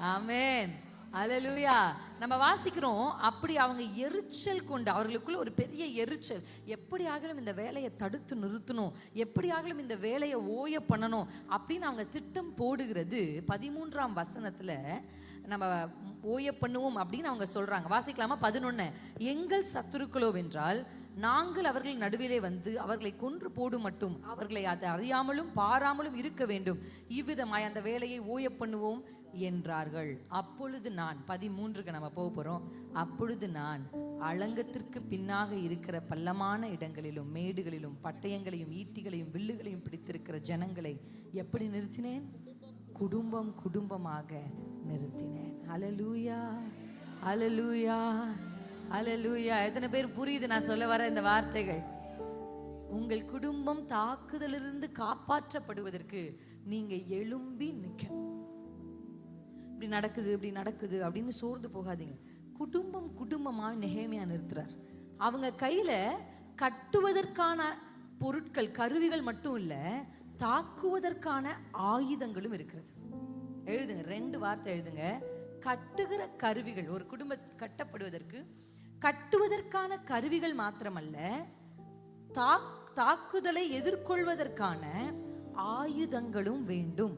ஆமென், அல்லேலூயா. நம்ம வாசிக்கிறோம், அப்படி அவங்க எரிச்சல் கொண்டு, அவர்களுக்குள்ள ஒரு பெரிய எரிச்சல். எப்படி ஆகலும் இந்த வேலையை தடுத்து நிறுத்தணும், எப்படி ஆகலும் இந்த வேலையை ஓய பண்ணணும் அப்படின்னு அவங்க திட்டம் போடுகிறது. 13ஆம் வசனத்துல நம்ம ஓய பண்ணுவோம் அப்படின்னு அவங்க சொல்றாங்க. வாசிக்கலாமா? 11. எங்கள் சத்துருக்களோ வென்றால் நாங்கள் அவர்கள் நடுவிலே வந்து அவர்களை கொன்று போடும் மட்டும் அவர்களை அதை அறியாமலும் பாராமலும் இருக்க வேண்டும். இவ்விதமாய் அந்த வேலையை ஓய பண்ணுவோம் என்றார்கள். அப்பொழுது நான் 13க்கு நம்ம போக போறோம். அப்பொழுது நான் அலங்கத்திற்கு பின்னாக இருக்கிற பள்ளமான இடங்களிலும் மேடுகளிலும் பட்டயங்களையும் ஈட்டிகளையும் வில்லுகளையும் பிடித்திருக்கிற ஜனங்களை எப்படி நிறுத்தினேன்? குடும்பம் குடும்பமாக நிறுத்தினேன். அல்லேலூயா, அல்லேலூயா, அல்லேலூயா. எத்தனை பேர் புரியுது நான் சொல்ல வர இந்த வார்த்தைகள்? உங்கள் குடும்பம் தாக்குதலிருந்து காப்பாற்றப்படுவதற்கு நீங்க எழும்பி நிற்கணும். இப்படி நடக்குது அப்படின்னு சோர்ந்து போகாதீங்க. குடும்பம் குடும்பமா நெகேமியா நிறுத்துறார். அவங்க கையில கட்டுவதற்கான பொருட்கள், கருவிகள் மட்டும் இல்ல, தாக்குவதற்கான ஆயுதங்களும் இருக்கிறது. எழுதுங்க, 2 வார்த்தை எழுதுங்க. கட்டுகிற கருவிகள். ஒரு குடும்பம் கட்டப்படுவதற்கு கட்டுவதற்கான கருவிகள் மாத்திரமல்ல, தாக்குதலை எதிர்கொள்வதற்கான ஆயுதங்களும் வேண்டும்.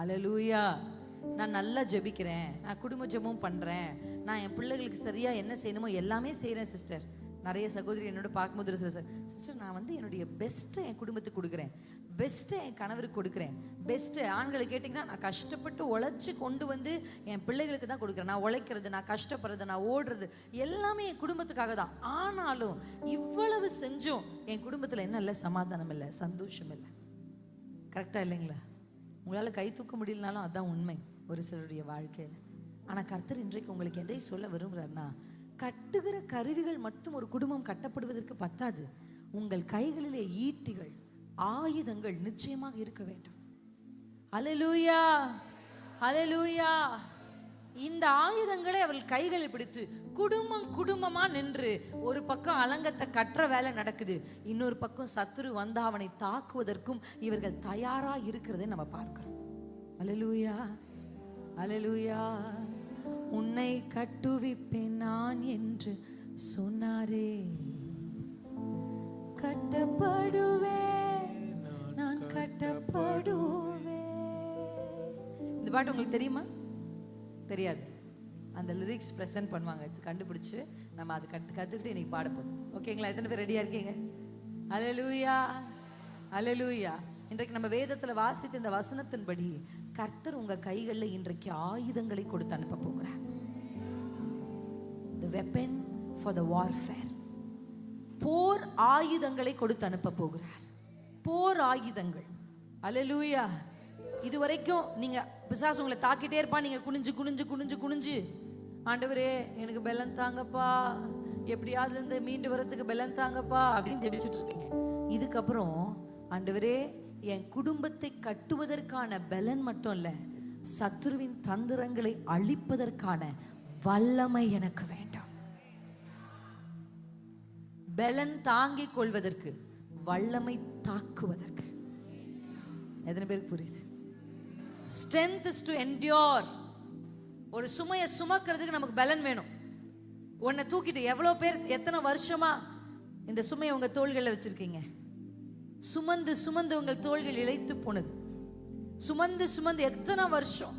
அல்லேலூயா. நான் நல்லா ஜெபிக்கிறேன், நான் குடும்ப ஜெபம் பண்றேன், நான் என் பிள்ளைகளுக்கு சரியா என்ன செய்யணுமோ எல்லாமே செய்யறேன் சிஸ்டர். நிறைய சகோதரி என்னோட பார்க்கும்போது சிஸ்டர், நான் வந்து என்னுடைய பெஸ்ட்டை என் குடும்பத்துக்கு கொடுக்குறேன், பெஸ்ட்டை என் கணவருக்கு கொடுக்குறேன், பெஸ்ட்டு. ஆண்களை கேட்டிங்கன்னா, நான் கஷ்டப்பட்டு உழைச்சி கொண்டு வந்து என் பிள்ளைகளுக்கு தான் கொடுக்குறேன். நான் உழைக்கிறது, நான் கஷ்டப்படுறது, நான் ஓடுறது எல்லாமே என் குடும்பத்துக்காக தான். ஆனாலும் இவ்வளவு செஞ்சும் என் குடும்பத்தில் என்ன இல்லை? சமாதானம் இல்லை, சந்தோஷம் இல்லை. கரெக்டாக இல்லைங்களா? உங்களால் கை தூக்க முடியலனாலும் அதுதான் உண்மை ஒரு சிலருடைய வாழ்க்கையில். ஆனால் கர்த்தர் இன்றைக்கு உங்களுக்கு எதை சொல்ல விரும்புகிறார்னா, கட்டுகிற கருவிகள் மட்டும் ஒரு குடும்பம் கட்டப்படுவதற்கு பத்தாது. உங்கள் கைகளிலே ஈட்டிகள், ஆயுதங்கள் நிச்சயமாக இருக்க வேண்டும். அல்லேலூயா, அல்லேலூயா. இந்த ஆயுதங்களை அவர்கள் கைகளில் பிடித்து குடும்பம் குடும்பமா நின்று, ஒரு பக்கம் அலங்கத்தை கட்டுற வேலை நடக்குது, இன்னொரு பக்கம் சத்துரு வந்தா அவனை தாக்குவதற்கும் இவர்கள் தயாரா இருக்கிறதை நம்ம பார்க்கிறோம். அல்லேலூயா, அல்லேலூயா. உன்னை கட்டுவிப்பேன் நான் என்று சொன்னாரே, கட்டப்படுவேன் நான், கட்டப்படுவேன். இந்த பாட்டு உங்களுக்கு தெரியுமா? தெரியாது. அந்த லிரிக்ஸ் ப்ரெசென்ட் பண்ணுவாங்க, கண்டுபிடிச்சு நம்ம அதை கற்றுக்கிட்டு இன்னைக்கு பாட போதும். ஓகேங்களா? எத்தனை பேர் ரெடியாக இருக்கீங்க? அல்லேலூயா, அல்லேலூயா. இன்றைக்கு நம்ம வேதத்தில் வாசித்த இந்த வசனத்தின்படி கர்த்தர் உங்க கைகளில் இன்றைக்கு ஆயுதங்களை கொடுத்து அனுப்ப போகிறார். The weapon for the warfare. போர் ஆயுதங்களை கொடுத்து அனுப்ப போகிறார். போர் ஆயுதங்கள். அல்லேலூயா. இது வரைக்கும் நீங்க பிசாசு உங்களை தாக்கிட்டே இருப்பா, நீங்க குனிஞ்சு குனிஞ்சு குனிஞ்சு குனிஞ்சு, ஆண்டவரே எனக்கு பெலன் தாங்கப்பா, எப்படியாவது இருந்து மீண்டு வரத்துக்கு பெலன் தாங்கப்பா அப்படின்னு ஜெபிச்சுட்டு இருப்பீங்க. இதுக்கப்புறம் ஆண்டவரே என் குடும்பத்தை கட்டுவதற்கான பெலன் மட்டும் இல்ல, சத்துருவின் தந்திரங்களை அழிப்பதற்கான வல்லமை எனக்கு வேண்டும். பலன் தாங்கிக் கொள்வதற்கு, வல்லமை தாக்குவதற்கு. எத்தனை பேருக்கு புரியுது? strength is to endure. ஒரு சுமையை சுமக்கிறதுக்கு நமக்கு பலன் வேணும். உன்னை தூக்கிட்டு எவ்வளோ பேர் எத்தனை வருஷமா இந்த சுமையை உங்க தோள்களில் வச்சிருக்கீங்க? சுமந்து சுமந்து உங்கள் தோள்கள் இழைத்து போனது. சுமந்து சுமந்து எத்தனை வருஷம்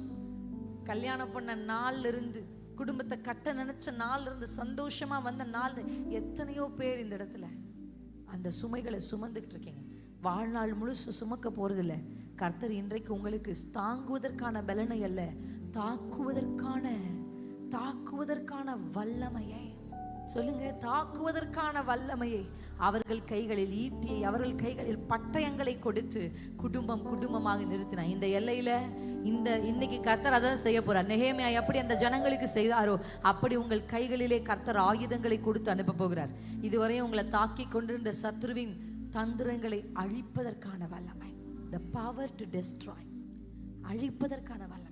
கல்யாணம் பண்ண நாள்ல இருந்து, குடும்பத்தை கட்ட நினைச்ச நாள்ல இருந்து, சந்தோஷமா வந்த நாள், எத்தனையோ பேர் இந்த இடத்துல அந்த சுமைகளை சுமந்துக்கிட்டு இருக்கீங்க. வாழ்நாள் முழுசு சுமக்க போறதில்ல. கர்த்தர் இன்றைக்கு உங்களுக்கு தாங்குவதற்கான பலனை அல்ல, தாக்குவதற்கான வல்லமையை, சொல்லுங்க, தாக்குவதற்கான வல்லமையை, அவர்கள் கைகளில் ஈட்டியை, அவர்கள் கைகளில் பட்டயங்களை கொடுத்து குடும்பமாக நிறுத்தினார். இந்த எல்லையில இன்னைக்கு கர்த்தர் அதான் செய்ய போறார். நெகேமியா எப்படி அந்த ஜனங்களுக்கு செய்தாரோ அப்படி உங்கள் கைகளிலே கர்த்தர் ஆயுதங்களை கொடுத்து அனுப்ப போகிறார். இதுவரையும் உங்களை தாக்கி கொண்டிருந்த சத்ருவின் தந்திரங்களை அழிப்பதற்கான வல்லமை, the power to destroy, அழிப்பதற்கான வல்லமை.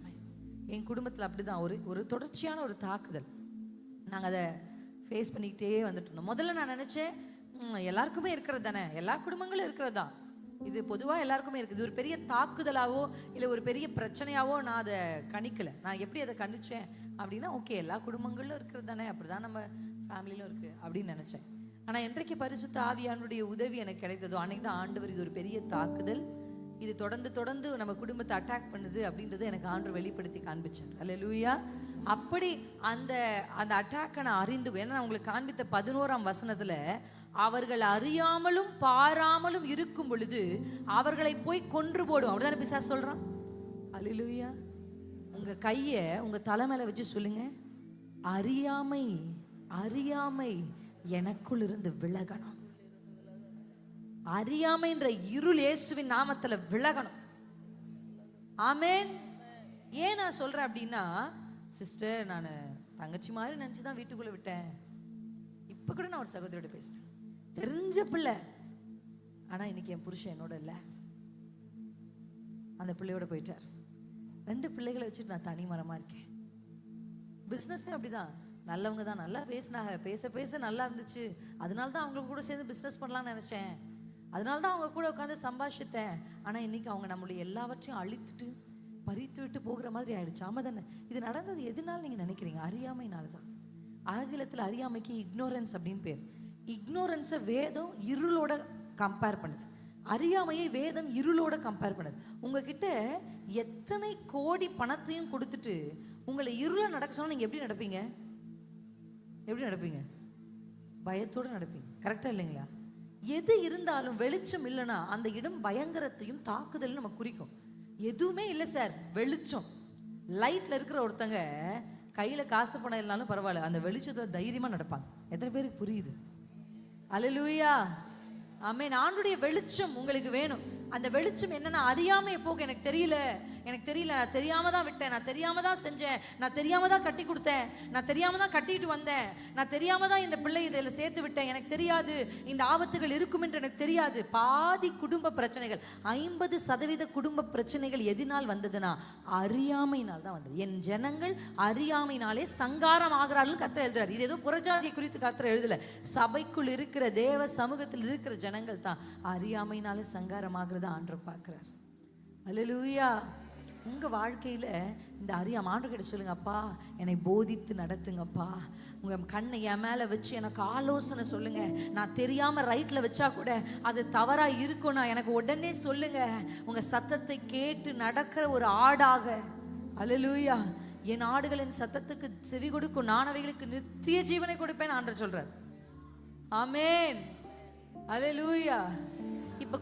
என் குடும்பத்தில் அப்படிதான் ஒரு தொடர்ச்சியான ஒரு தாக்குதல் நாங்கள் அதை ஃபேஸ் பண்ணிக்கிட்டே வந்துட்டு இருந்தோம். முதல்ல நான் நினச்சேன் எல்லாருக்குமே இருக்கிறது தானே, எல்லா குடும்பங்களும் இருக்கிறது தான், இது பொதுவாக எல்லாருக்குமே இருக்குது. இது ஒரு பெரிய தாக்குதலாவோ இல்லை ஒரு பெரிய பிரச்சனையாவோ நான் அதை கணிக்கலை. நான் எப்படி அதை கணிச்சேன் அப்படின்னா, ஓகே, எல்லா குடும்பங்களும் இருக்கிறது தானே, அப்படி தான் நம்ம ஃபேமிலியிலும் இருக்குது அப்படின்னு நினச்சேன். ஆனால் என்றைக்கு பரிசுத்த ஆவியானுடைய உதவி எனக்கு கிடைத்ததோ அன்னைக்கு தான் ஆண்டவர் இது ஒரு பெரிய தாக்குதல், இது தொடர்ந்து நம்ம குடும்பத்தை அட்டாக் பண்ணுது அப்படின்றத எனக்கு ஆண்டவர் வெளிப்படுத்தி காண்பிச்சார். அல்லேலூயா. அப்படி அந்த அட்டாக்கை நான் அறிந்து, ஏன்னா நான் உங்களுக்கு காண்பித்த 11ஆம் வசனத்துல, அவர்கள் அறியாமலும் பாராமலும் இருக்கும் பொழுது அவர்களை போய் கொன்று போடும், அப்படிதானே பிசாசு சொல்றான். அல்லேலூயா. உங்க கையை உங்க தலை மேல வச்சு சொல்லுங்க, அறியாமை எனக்குள் இருந்து விலகணும். அறியாமைன்ற இருள் இயேசுவின் நாமத்துல விலகணும். ஆமென். ஏன் நான் சொல்றேன் அப்படின்னா, சிஸ்டர், நான் தங்கச்சி மாதிரி நினைச்சுதான் வீட்டுக்குள்ள விட்டேன். இப்ப கூட நான் ஒரு சகோதரியோட பேசிட்டேன், தெரிஞ்ச பிள்ளை, ஆனா இன்னைக்கு என் புருஷன் என்னோட இல்லை, அந்த பிள்ளையோட போயிட்டார். 2 பிள்ளைகளை வச்சுட்டு நான் தனி மரமா இருக்கேன். பிஸ்னஸ்ல அப்படிதான், நல்லவங்க தான், நல்லா பேசினாங்க, பேச நல்லா இருந்துச்சு, அதனால தான் அவங்க கூட சேர்ந்து பிஸ்னஸ் பண்ணலாம்னு நினைச்சேன், அதனால தான் அவங்க கூட உட்காந்து சம்பாஷித்தேன். ஆனால் இன்னைக்கு அவங்க நம்மளுடைய எல்லாவற்றையும் அழித்துட்டு பறித்து விட்டு போகிற மாதிரி ஆயிடுச்சு. ஆமாம் தானே? இது நடந்தது எதுனால நீங்கள் நினைக்கிறீங்க? அறியாமைனால தான். ஆங்கிலத்தில் அறியாமைக்கு இக்னோரன்ஸ் அப்படின்னு பேர். இக்னோரன்ஸை வேதம் இருளோட கம்பேர் பண்ணுது, அறியாமையை வேதம் இருளோட கம்பேர் பண்ணுது. உங்ககிட்ட எத்தனை கோடி பணத்தையும் கொடுத்துட்டு உங்களை இருளை நடக்க சொன்னால் நீங்கள் எப்படி நடப்பீங்க? பயத்தோடு நடப்பீங்க. கரெக்டாக இல்லைங்களா? எது இருந்தாலும் வெளிச்சம் இல்லைன்னா அந்த இடம் பயங்கரத்தையும் தாக்குதலும் நம்ம குறிக்கும். எதுவுமே இல்லை சார், வெளிச்சம், லைட்ல இருக்கிற ஒருத்தங்க கையில காசு பணம் இல்லைனாலும் பரவாயில்ல, அந்த வெளிச்சத்தை தைரியமா நடப்பாங்க. எத்தனை பேருக்கு புரியுது? அல்லேலூயா. ஆமென். ஆண்டவருடைய வெளிச்சம் உங்களுக்கு வேணும். அந்த வெளிச்சம் என்னன்னா, அறியாமை போக எனக்கு தெரியல, நான் தெரியாம தான் விட்டேன், நான் தெரியாம தான் செஞ்சேன், நான் தெரியாம தான் கட்டி கொடுத்தேன், நான் தெரியாம தான் கட்டிட்டு வந்தேன், நான் தெரியாம தான் இந்த பிள்ளை இதில் சேர்த்து விட்டேன், எனக்கு தெரியாது இந்த ஆபத்துகள் இருக்கும் என்று எனக்கு தெரியாது. பாதி குடும்ப பிரச்சனைகள், 50% குடும்ப பிரச்சனைகள் எதினால் வந்ததுன்னா அறியாமையினால் தான் வந்தது. என் ஜனங்கள் அறியாமையினாலே சங்காரம் ஆகிறார்கள் கர்த்தர் எழுதுறார். இது ஏதோ புறஜாதியை குறித்து கர்த்தர் எழுதல, சபைக்குள் இருக்கிற தேவ சமூகத்தில் இருக்கிற ஜனங்கள் தான் அறியாமையினாலே சங்காரம் ஆகிறது ஆண்டவர் பார்க்கிறார். அல்லேலூயா. உங்க வாழ்க்கையில இந்த அறியாமை ஆண்டவர்கிட்ட சொல்லுங்க, அப்பா என்னை போதித்து நடத்துங்கப்பா, உங்க கண்ணை என் மேல வச்சு எனக்கு ஆலோசனை சொல்லுங்க, நான் தெரியாம ரைட்ல வச்சா கூட அது தவறா இருக்கும்னா எனக்கு உடனே சொல்லுங்க. உங்க சத்தத்தை கேட்டு நடக்கிற ஒரு ஆடாக, அல்லேலூயா, என் ஆடுகளின் சத்தத்துக்கு செவி கொடுக்கும், நான் அவைகளுக்கு நித்திய ஜீவனை கொடுப்பேன் ஆண்டவர் சொல்றார். ஆமென். அல்லேலூயா. இப்ப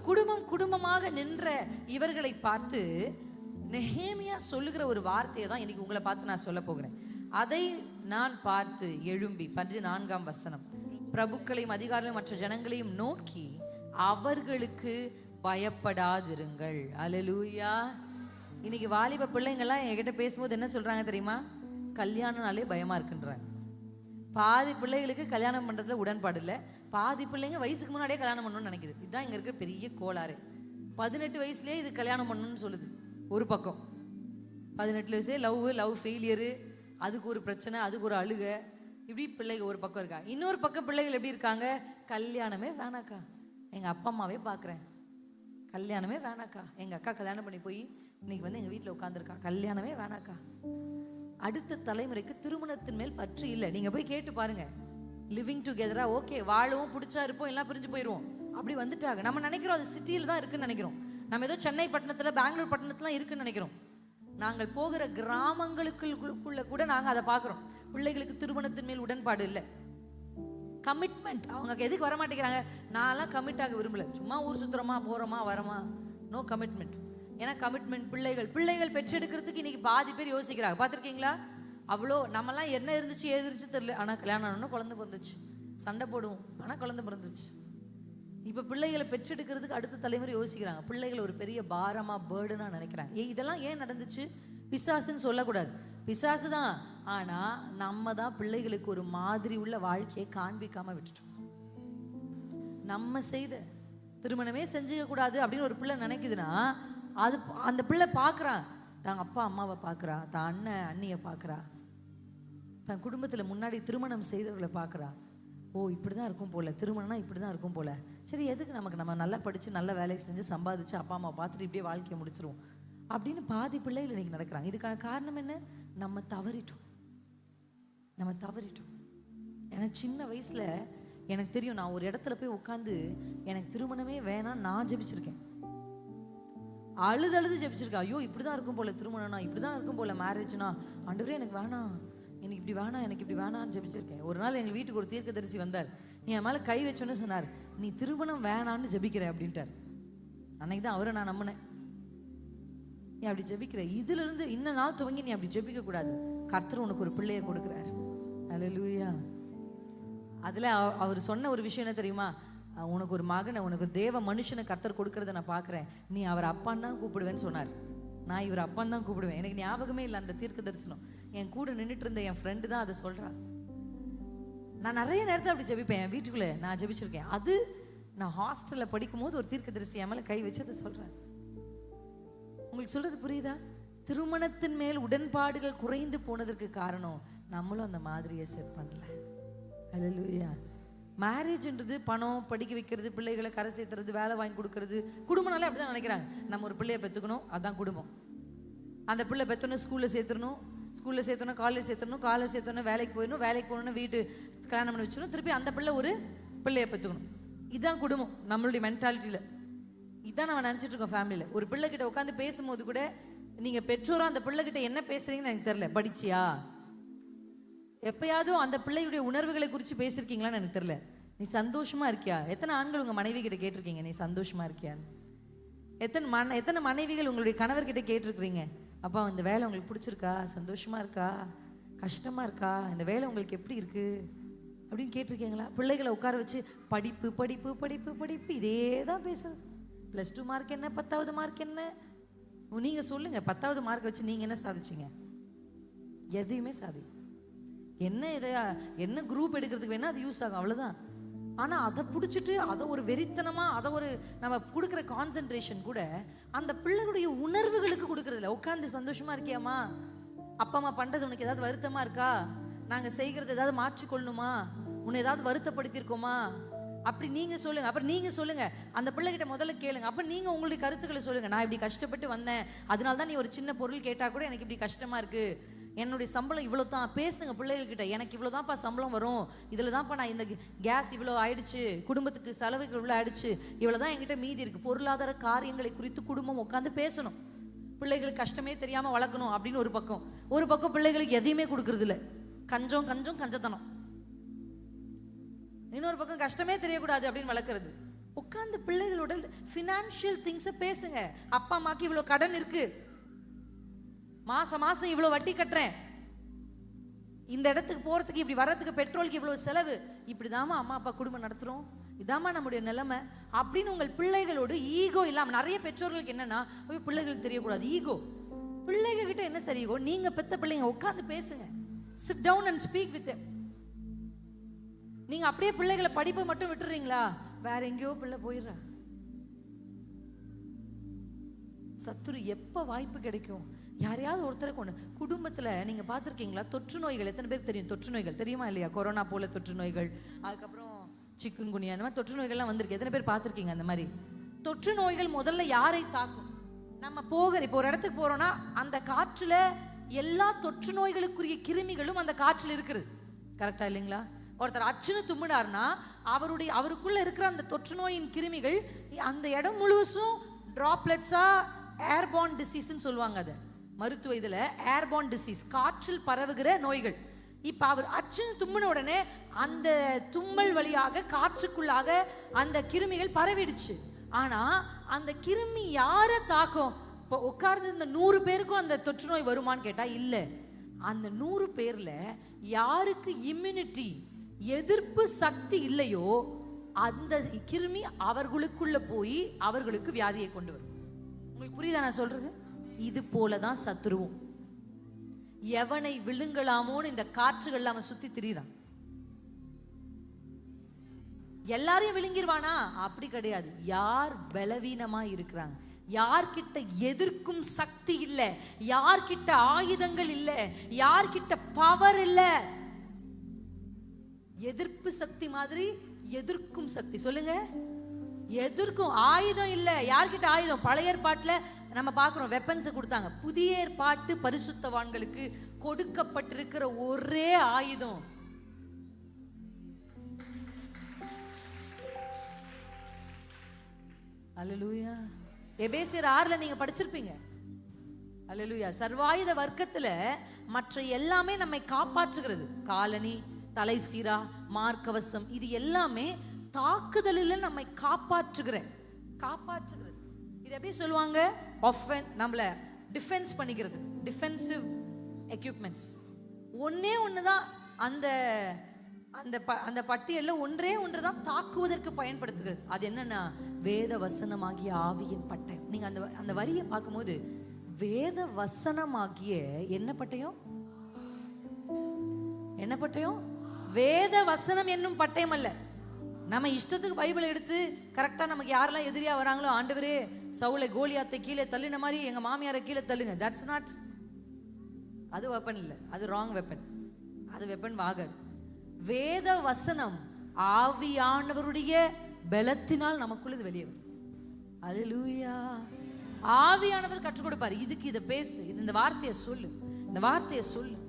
குடும்பமாக நின்ற இவர்களை பார்த்து நெகேமியா சொல்லுகிற ஒரு வார்த்தையை தான் இன்னைக்கு உங்களை பார்த்து நான் சொல்ல போகிறேன். அதை நான் பார்த்து எழும்பி, 14ஆம் வசனம், பிரபுக்களையும் அதிகாரிகளையும் மற்ற ஜனங்களையும் நோக்கி அவர்களுக்கு பயப்படாதிருங்கள். அல்லேலூயா. இன்னைக்கு வாலிப பிள்ளைங்கள்லாம் என்கிட்ட பேசும்போது என்ன சொல்றாங்க தெரியுமா? கல்யாணம்னாலே பயமா இருக்குன்றாங்க. பாதி பிள்ளைகளுக்கு கல்யாணம் பண்றதுல உடன்பாடு இல்லை, பாதி பிள்ளைங்க வயசுக்கு முன்னாடியே கல்யாணம் பண்ணணும்னு நினைக்குது. இதுதான் இங்க இருக்கிற பெரிய கோளாறு. 18 வயசுலேயே இது கல்யாணம் பண்ணணும்னு சொல்லுது ஒரு பக்கம், 18 வயசுலேயே லவ் ஃபெயிலியரு, அதுக்கு ஒரு பிரச்சனை, அதுக்கு ஒரு அழுகை, இப்படி பிள்ளைங்க ஒரு பக்கம் இருக்கா. இன்னொரு பக்கம் பிள்ளைகள் எப்படி இருக்காங்க, கல்யாணமே வேணாக்கா, எங்கள் அப்பா அம்மாவே பார்க்குறேன், கல்யாணமே வேணாக்கா, எங்கள் அக்கா கல்யாணம் பண்ணி போய் இன்னைக்கு வந்து எங்கள் வீட்டில் உட்காந்துருக்கா, கல்யாணமே வேணாக்கா. அடுத்த தலைமுறைக்கு திருமணத்தின் மேல் பற்று இல்லை. நீங்கள் போய் கேட்டு பாருங்க. லிவிங் டுகெதரா, ஓகே, வாழவும் பிடிச்சா இருப்போம், எல்லாம் பிரிஞ்சு போயிடுவோம், அப்படி வந்துட்டாங்க. நம்ம நினைக்கிறோம் அது சிட்டியில் தான் இருக்குன்னு நினைக்கிறோம். நம்ம ஏதோ சென்னை பட்டணத்தில், பெங்களூர் பட்டணத்துலாம் இருக்குன்னு நினைக்கிறோம். நாங்கள் போகிற கிராமங்களுக்குள்ள கூட நாங்கள் அதை பார்க்குறோம். பிள்ளைகளுக்கு திருமணத்தின் மேல் உடன்பாடு இல்லை, கமிட்மெண்ட். அவங்க எதுக்கு வர மாட்டேங்கிறாங்க, நான்லாம் கமிட் ஆக விரும்பல, சும்மா ஊர் சுற்றுறோமா போகிறோமா வரமா, நோ கமிட்மெண்ட். ஏன்னா கமிட்மெண்ட் பிள்ளைகள் பெற்றெடுக்கிறதுக்கு இன்னைக்கு பாதி பேர் யோசிக்கிறாங்க. பார்த்துருக்கீங்களா? அவ்வளோ நம்மலாம் என்ன இருந்துச்சு ஏது இருந்துச்சு தெரியல, ஆனால் கல்யாணம் ஆனோன்னா குழந்தை பிறந்துச்சு, சண்டை போடுவோம், ஆனால் குழந்தை பிறந்துச்சு. இப்போ பிள்ளைகளை பெற்றெடுக்கிறதுக்கு அடுத்த தலைமுறை யோசிக்கிறாங்க. பிள்ளைகள் ஒரு பெரிய பாரமா, பேர்டுனா நினைக்கிறாங்க. இதெல்லாம் ஏன் நடந்துச்சு? பிசாசுன்னு சொல்லக்கூடாது, பிசாசு தான். ஆனால் நம்ம தான் பிள்ளைகளுக்கு ஒரு மாதிரி உள்ள வாழ்க்கையை காண்பிக்காம விட்டுட்டோம். நம்ம செய்த திருமணமே செஞ்சுக்க கூடாது அப்படின்னு ஒரு பிள்ளை நினைக்குதுன்னா, அது அந்த பிள்ளை பார்க்குறான், தான் அப்பா அம்மாவை பார்க்குறா, தான் அண்ணன் அண்ணியை பார்க்குறா, தன் குடும்பத்தில் முன்னாடி திருமணம் செய்தவர்களை பார்க்குறா. ஓ, இப்படி தான் இருக்கும் போல், திருமணம்னா இப்படி தான் இருக்கும் போல். சரி, எதுக்கு நம்ம நல்லா படித்து நல்ல வேலைக்கு செஞ்சு சம்பாதிச்சு அப்பா அம்மா பார்த்துட்டு இப்படியே வாழ்க்கையை முடிச்சிருவோம் அப்படின்னு பாதி பிள்ளைகள் இன்னைக்கு நடக்கிறாங்க. இதுக்கான காரணம் என்ன? நம்ம தவறிட்டோம். ஏன்னா சின்ன வயசில் எனக்கு தெரியும், நான் ஒரு இடத்துல போய் உட்காந்து எனக்கு திருமணமே வேணாம் நான் ஜெபிச்சிருக்கேன், அழுது ஜெபிச்சிருக்கேன். ஐயோ, இப்படி தான் இருக்கும் போல் திருமணம்னா, இப்படி தான் இருக்கும் போல் மேரேஜ்னா, ஆண்டவரே எனக்கு வேணாம், எனக்கு இப்படி வேணாம், எனக்கு இப்படி வேணான்னு ஜெபிச்சிருக்கேன். ஒரு நாள் எங்கள் வீட்டுக்கு ஒரு தீர்க்கதரிசி வந்தார். என் மேலே கை வச்சோன்னு சொன்னார், நீ திருமணம் வேணான்னு ஜெபிக்கிற அப்படின்ட்டார். அன்னைக்கு தான் அவரை நான் நம்பினேன். நீ அப்படி ஜெபிக்கிற, இதிலிருந்து இன்ன நாள் துவங்கி நீ அப்படி ஜெபிக்க கூடாது, கர்த்தர் உனக்கு ஒரு பிள்ளையை கொடுக்குறார். அல்லேலூயா. அதில் அவர் சொன்ன ஒரு விஷயம் என்ன தெரியுமா? உனக்கு ஒரு மகனை, உனக்கு ஒரு தேவ மனுஷனை கர்த்தர் கொடுக்கறத நான் பார்க்குறேன், நீ அவர் அப்பான்னு தான் கூப்பிடுவேன்னு சொன்னார். நான் இவர் அப்பான்னு தான் கூப்பிடுவேன். எனக்கு ஞாபகமே இல்லை அந்த தீர்க்க தரிசனம். என் கூட நின்றுட்டு இருந்த என் ஃப்ரெண்டு தான் அதை சொல்கிறான். நான் நிறைய நேரத்தில் அப்படி ஜெபிப்பேன், என் வீட்டுக்குள்ளே நான் ஜெபிச்சிருக்கேன். அது நான் ஹாஸ்டலில் படிக்கும் போது ஒரு தீர்க்க தரிசி என் மேலே கை வச்சு அதை சொல்கிறேன். உங்களுக்கு சொல்கிறது புரியுதா? திருமணத்தின் மேல் உடன்பாடுகள் குறைந்து போனதற்கு காரணம் நம்மளும் அந்த மாதிரியை செட் பண்ணல. அல்லேலூயா. மேரேஜ்ன்றது பணம், படிக்க வைக்கிறது, பிள்ளைகளை கரை சேர்த்துறது, வேலை வாங்கி கொடுக்கறது. குடும்பம்னாலே அப்படி தான் நினைக்கிறாங்க. நம்ம ஒரு பிள்ளையை பெற்றுக்கணும், அதுதான் குடும்பம். அந்த பிள்ளை பெற்றோன்னு ஸ்கூலில் சேர்த்துடணும், ஸ்கூலில் சேர்த்தோன்னா காலேஜ் சேர்த்துடணும், காலேஜ் சேர்த்தோன்னா வேலைக்கு போயிடணும், வேலைக்கு போகணுன்னா வீட்டு கல்யாணம் பண்ணி வச்சிடணும், திருப்பி அந்த பிள்ளை ஒரு பிள்ளையை பெற்றுக்கணும். இதுதான் குடும்பம் நம்மளுடைய மென்டாலிட்டியில். இதுதான் நம்ம நினச்சிட்டு இருக்கோம் ஃபேமிலியில். ஒரு பிள்ளைகிட்ட உட்காந்து பேசும்போது கூட நீங்கள் பெற்றோரோ அந்த பிள்ளைகிட்ட என்ன பேசுகிறீங்கன்னு எனக்கு தெரில. படிச்சியா? எப்பயாவது அந்த பிள்ளையுடைய உணர்வுகளை குறித்து பேசியிருக்கீங்களான்னு எனக்கு தெரில. நீ சந்தோஷமா இருக்கியா? எத்தனை ஆண்கள் உங்கள் மனைவி கிட்ட கேட்டிருக்கீங்க நீ சந்தோஷமா இருக்கியான்னு? எத்தனை மனைவிகள் உங்களுடைய கணவர்கிட்ட கேட்டிருக்கிறீங்க, அப்பா இந்த வேலை உங்களுக்கு பிடிச்சிருக்கா, சந்தோஷமா இருக்கா, கஷ்டமா இருக்கா, இந்த வேலை உங்களுக்கு எப்படி இருக்கு அப்படின்னு கேட்டிருக்கீங்களா? பிள்ளைகளை உட்கார வச்சு படிப்பு படிப்பு படிப்பு படிப்பு இதே தான் பேசுறது. +2 மார்க் என்ன, 10வது மார்க் என்ன, நீங்கள் சொல்லுங்கள். 10வது மார்க் வச்சு நீங்கள் என்ன சாதிச்சிங்க? எதையுமே சாதி. என்ன குரூப் எடுக்கிறதுக்கு வேணால் அது யூஸ் ஆகும், அவ்வளோதான். ஆனால் அதை பிடிச்சிட்டு அதை ஒரு வெறித்தனமாக, அதை ஒரு நம்ம கொடுக்குற கான்சென்ட்ரேஷன் கூட அந்த பிள்ளைகளுடைய உணர்வுகளுக்கு கொடுக்குறதில்ல. உட்காந்து சந்தோஷமாக இருக்கியாமா, அப்பா அம்மா பண்ணுறது உனக்கு ஏதாவது வருத்தமாக இருக்கா, நாங்கள் செய்கிறது ஏதாவது மாற்றிக்கொள்ளணுமா, உன்னை ஏதாவது வருத்தப்படுத்தியிருக்கோமா, அப்படி நீங்கள் சொல்லுங்கள். அப்புறம் நீங்கள் சொல்லுங்கள், அந்த பிள்ளைகிட்ட முதல்ல கேளுங்க. அப்போ நீங்கள் உங்களுடைய கருத்துக்களை சொல்லுங்கள். நான் இப்படி கஷ்டப்பட்டு வந்தேன், அதனால தான் நீ ஒரு சின்ன பொருள் கேட்டால் கூட எனக்கு இப்படி கஷ்டமாக இருக்குது, என்னுடைய சம்பளம் இவ்வளோ தான். பேசுங்க பிள்ளைகள்கிட்ட, எனக்கு இவ்வளோ தான்ப்பா சம்பளம் வரும், இதில் தான்ப்பா நான் இந்த கேஸ் இவ்வளோ ஆயிடுச்சு, குடும்பத்துக்கு செலவுக்கு இவ்வளோ ஆயிடுச்சு, இவ்வளோ தான் என்கிட்ட மீதி இருக்குது. பொருளாதார காரியங்களை குறித்து குடும்பம் உட்காந்து பேசணும். பிள்ளைகளுக்கு கஷ்டமே தெரியாமல் வளர்க்கணும் அப்படின்னு ஒரு பக்கம் பிள்ளைகளுக்கு எதையுமே கொடுக்கறது இல்லை, கஞ்சத்தனம். இன்னொரு பக்கம் கஷ்டமே தெரியக்கூடாது அப்படின்னு வளர்க்குறது. உட்காந்து பிள்ளைகளோட ஃபினான்ஷியல் திங்ஸை பேசுங்க. அப்பா அம்மாக்கு இவ்வளோ கடன் இருக்கு, மாசம் இவ்வளோ வட்டி கட்டுறேன், இந்த இடத்துக்கு போகிறதுக்கு இப்படி வர்றதுக்கு பெட்ரோலுக்கு இவ்வளோ செலவு, இப்படிதாம்மா அம்மா அப்பா குடும்பம் நடத்துகிறோம், இதாம்மா நம்முடைய நிலைமை அப்படின்னு உங்கள் பிள்ளைகளோடு ஈகோ இல்லாமல். நிறைய பெற்றோர்களுக்கு என்னன்னா, பிள்ளைகளுக்கு தெரியக்கூடாது ஈகோ. பிள்ளைகிட்ட என்ன சரியோ, நீங்கள் பெத்த பிள்ளைங்க உட்காந்து பேசுங்க. Sit down and speak with them. நீங்கள் அப்படியே பிள்ளைகளை படிப்பை மட்டும் விட்டுறீங்களா, வேற எங்கேயோ பிள்ளை போயிடுறா. சத்துரு எப்போ வாய்ப்பு கிடைக்கும், யாரையாவது ஒருத்தருக்கு ஒன்று. குடும்பத்தில் நீங்கள் பார்த்துருக்கீங்களா தொற்று நோய்கள் எத்தனை பேருக்கு தெரியும்? தொற்று நோய்கள் தெரியுமா இல்லையா? கொரோனா போல தொற்று நோய்கள், அதுக்கப்புறம் சிக்குன் குனியா, அந்த மாதிரி தொற்று நோய்கள்லாம் வந்திருக்கு. எத்தனை பேர் பார்த்துருக்கீங்க? அந்த மாதிரி தொற்று நோய்கள் முதல்ல யாரை தாக்கும்? நம்ம இப்போ ஒரு இடத்துக்கு போகிறோன்னா அந்த காற்றில் எல்லா தொற்று நோய்களுக்குரிய கிருமிகளும் அந்த காற்றில் இருக்குது. கரெக்டா இல்லைங்களா? ஒருத்தர் அச்சுன்னு தும்முனார்னா அவருக்குள்ள இருக்கிற அந்த தொற்று நோயின் கிருமிகள் அந்த இடம் முழுவதும் டிராப்லெட்ஸா ஏர்பார்ன் டிசீஸ்ன்னு சொல்லுவாங்க. அதை மருத்துவ இதில் ஏர்பார்ன் டிசீஸ், காற்றில் பரவுகிற நோய்கள். இப்போ அவர் அச்சுன்னு தும்முன உடனே அந்த தும்மல் வழியாக காற்றுக்குள்ளாக அந்த கிருமிகள் பரவிடுச்சு. ஆனால் அந்த கிருமி யாரை தாக்கும்? இப்போ உட்கார்ந்து இந்த 100 பேருக்கும் அந்த தொற்று நோய் வருமானு கேட்டால் இல்லை. அந்த 100 பேரில் யாருக்கு இம்யூனிட்டி, எதிர்ப்பு சக்தி இல்லையோ அந்த கிருமி அவர்களுக்குள்ள போய் அவர்களுக்கு வியாதியை கொண்டு வரும். உங்களுக்கு புரியுதா நான் சொல்றது? இது போலதான் சத்துருவும். எவனை விழுங்கலாமோன்னு இந்த காற்றுகள் அவன் சுத்தி திரிறான். எல்லாரையும் விழுங்கிருவானா? அப்படி கிடையாது. யார் பலவீனமா இருக்கிறாங்க, யார்கிட்ட எதிர்க்கும் சக்தி இல்லை, யார்கிட்ட ஆயுதங்கள் இல்லை, யார்கிட்ட பவர் இல்லை, எதிர்ப்பு சக்தி மாதிரி எதிர்க்கும் சக்தி. சொல்லுங்க, எதிர்க்கும் ஆயுதம் இல்லை. யார்கிட்ட ஆயுதம்? பழைய ஏற்பாட்டுல நம்ம பார்க்கிறோம் வெப்பன்ஸை கொடுத்தாங்க. புதிய ஏற்பாட்டு பரிசுத்தவான்களுக்கு கொடுக்கப்பட்டிருக்கிற ஒரே ஆயுதம் அல்லேலூயா. எபேசியர் 6ல நீங்க படிச்சிருப்பீங்க. அல்லேலூயா. சர்வாயுத வர்க்கத்துல மற்ற எல்லாமே நம்மை காப்பாற்றுகிறது. காலணி, தலை சீரா, மார்க்கவசம், இது எல்லாமே தாக்குதலில் நம்மை காப்பாற்றுகிறது. இது எப்படி சொல்லுவாங்க? நம்மள டிஃபென்ஸ் பண்ணிக்கிறது, டிஃபென்சிவ் எக்யூப்மெண்ட்ஸ். ஒன்னே ஒண்ணுதான் அந்த அந்த அந்த பட்டியலில் ஒன்றே ஒன்றுதான் தாக்குவதற்கு பயன்படுத்துகிறது. அது என்னன்னா வேத வசனமாகிய ஆவியின் பட்டயம். நீங்க அந்த அந்த வரியை பார்க்கும்போது வேத வசனமாகிய என்ன பட்டயம்? என்ன பட்டயம்? வேத வசனம் என்னும் பட்டயம் அல்ல. நம்ம இஷ்டத்துக்கு பைபிளை எடுத்து கரெக்டாக நமக்கு யாரெல்லாம் எதிரியா வராங்களோ, ஆண்டவரே சவுலை கோலியாத்தை கீழே தள்ளின மாதிரி எங்க மாமியாரை கீழே தள்ளுங்க, தட்ஸ் நாட், அது வெப்பன் இல்லை, அது ராங் வெப்பன், அது வெப்பன் ஆகாது. வேத வசனம் ஆவியானவருடைய பலத்தினால் நமக்குள்ள இது வெளியே வரும். அல்லேலூயா. ஆவியானவர் கற்றுக் கொடுப்பாரு. இதுக்கு இதை பேசு, இது இந்த வார்த்தையை சொல்லு, இந்த வார்த்தையை சொல்லு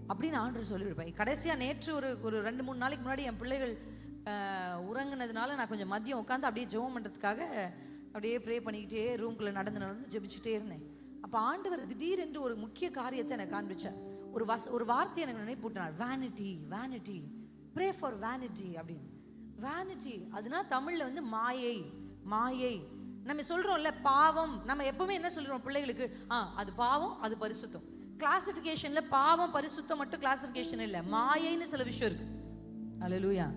அப்படின்னு ஆண்டவர் சொல்லியிருப்பாரு. கடைசியா நேற்று ஒரு 2-3 நாளைக்கு முன்னாடி என் பிள்ளைகள் உறங்குனதுனால நான் கொஞ்சம் மதியம் உட்காந்து அப்படியே ஜெபம் பண்ணுறதுக்காக அப்படியே ப்ரே பண்ணிக்கிட்டே ரூம்குள்ளே நடந்து ஜெபிச்சுட்டே இருந்தேன். அப்போ ஆண்டவர் திடீரென்று ஒரு முக்கிய காரியத்தை எனக்கு காண்பிச்சார். ஒரு வார்த்தை எனக்கு நினைப்பூட்டினார். Vanity, vanity, pray for vanity அப்படின்னு. வேனிட்டி அதுனா தமிழில் வந்து மாயை. மாயை நம்ம சொல்கிறோம்ல, பாவம். நம்ம எப்பவுமே என்ன சொல்கிறோம் பிள்ளைகளுக்கு? அது பாவம், அது பரிசுத்தம். கிளாசிஃபிகேஷனில் பாவம் பரிசுத்தம் மட்டும் கிளாசிஃபிகேஷன் இல்லை, மாயைன்னு சில விஷயம் இருக்கு. அல்லேலூயா.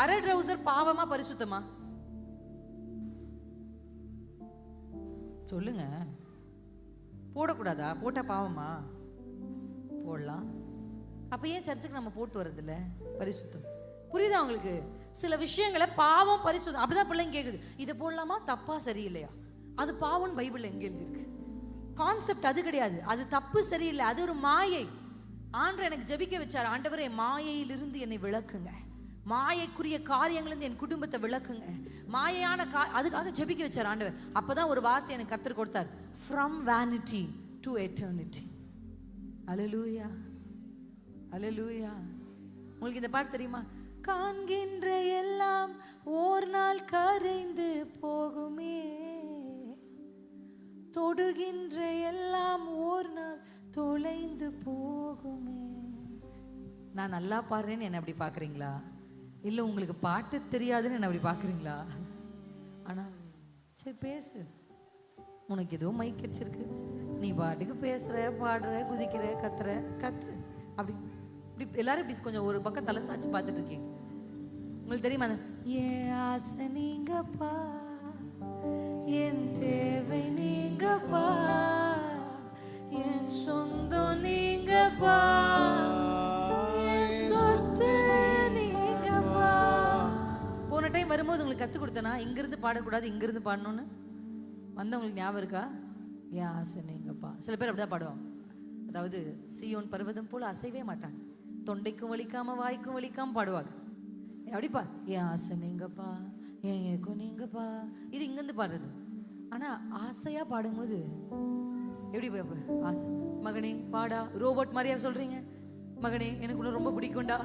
அரை ட்ரவுசர் பாவமா பரிசுத்தமா? சொல்லுங்க. போடக்கூடாதா? போட்டா பாவமா? போடலாம். அப்ப ஏன் சர்ச்சுக்கு நம்ம போட்டு வர்றது இல்ல? பரிசுத்தம். புரியுதா உங்களுக்கு? சில விஷயங்களை பாவம் பரிசுத்தம் அப்படிதான் பிள்ளைங்க கேக்குது. இதை போடலாமா? தப்பா சரியில்லையா? அது பாவம் பைபிள்ல எங்க இருக்கு? கான்செப்ட் அது கிடையாது. அது தப்பு சரியில்லை, அது ஒரு மாயை. ஆண்டவர் எனக்கு ஜெபிக்க வச்சார். ஆண்டவரே மாயையிலிருந்து என்னை விளக்குங்க, மாயைக்குரிய காரியங்கள்லேருந்து என் குடும்பத்தை விளக்குங்க, மாயையான அதுக்காக ஜெபிக்க வச்சார் ஆண்டவர். அப்பதான் ஒரு வார்த்தை எனக்கு கர்த்தர் கொடுத்தார். From vanity to eternity. அல்லேலூயா, அல்லேலூயா. உங்களுக்கு இந்த பாட்டு தெரியுமா? காண்கின்ற எல்லாம் ஓர் நாள் கரைந்து போகுமே, தொடுகின்ற எல்லாம் ஓர் நாள் தொலைந்து போகுமே. நான் நல்லா பாடுறேன்னு என்ன அப்படி பார்க்குறீங்களா? இல்லை உங்களுக்கு பாட்டு தெரியாதுன்னு என்ன அப்படி பார்க்குறீங்களா? ஆனால் சரி பேசு, உனக்கு ஏதோ மைக் கிடைச்சிருக்கு, நீ பாட்டுக்கு பேசுகிற, பாடுற, குதிக்கிற, கத்துற, கத்து. அப்படி இப்படி எல்லாரும் இப்படி கொஞ்சம் ஒரு பக்கம் தலை சாச்சு பார்த்துட்டு இருக்கீங்க. உங்களுக்கு தெரியுமா? ஏன் ஆசை நீங்கப்பா, என் தேவை நீங்கப்பா, என் சொந்தம் நீங்கப்பா, என் சொத்து நீங்கப்பா. போன டைம் வரும்போது உங்களுக்கு கற்றுக் கொடுத்தனா இங்கிருந்து பாடக்கூடாது, இங்கிருந்து பாடணும்னு வந்தவங்களுக்கு ஞாபகம் இருக்கா? என் ஆசை நீங்கப்பா. சில பேர் அப்படிதான் பாடுவாங்க. அதாவது சீயோன் பர்வதம் போல அசைவே மாட்டாங்க, தொண்டைக்கும் வலிக்காம வாய்க்கும் வலிக்காம பாடுவாங்க. அப்படிப்பா, என் ஆசை நீங்கப்பா, என் ஏக்கம் நீங்கப்பா, இது இங்கேருந்து பாடுறது. ஆனா ஆசையா பாடும்போது எப்படி ஆசை? மகனே வாடா, ரோபோட் மாதிரியா சொல்றீங்க? மகனே எனக்கு உன்னை ரொம்ப பிடிக்கும்டா,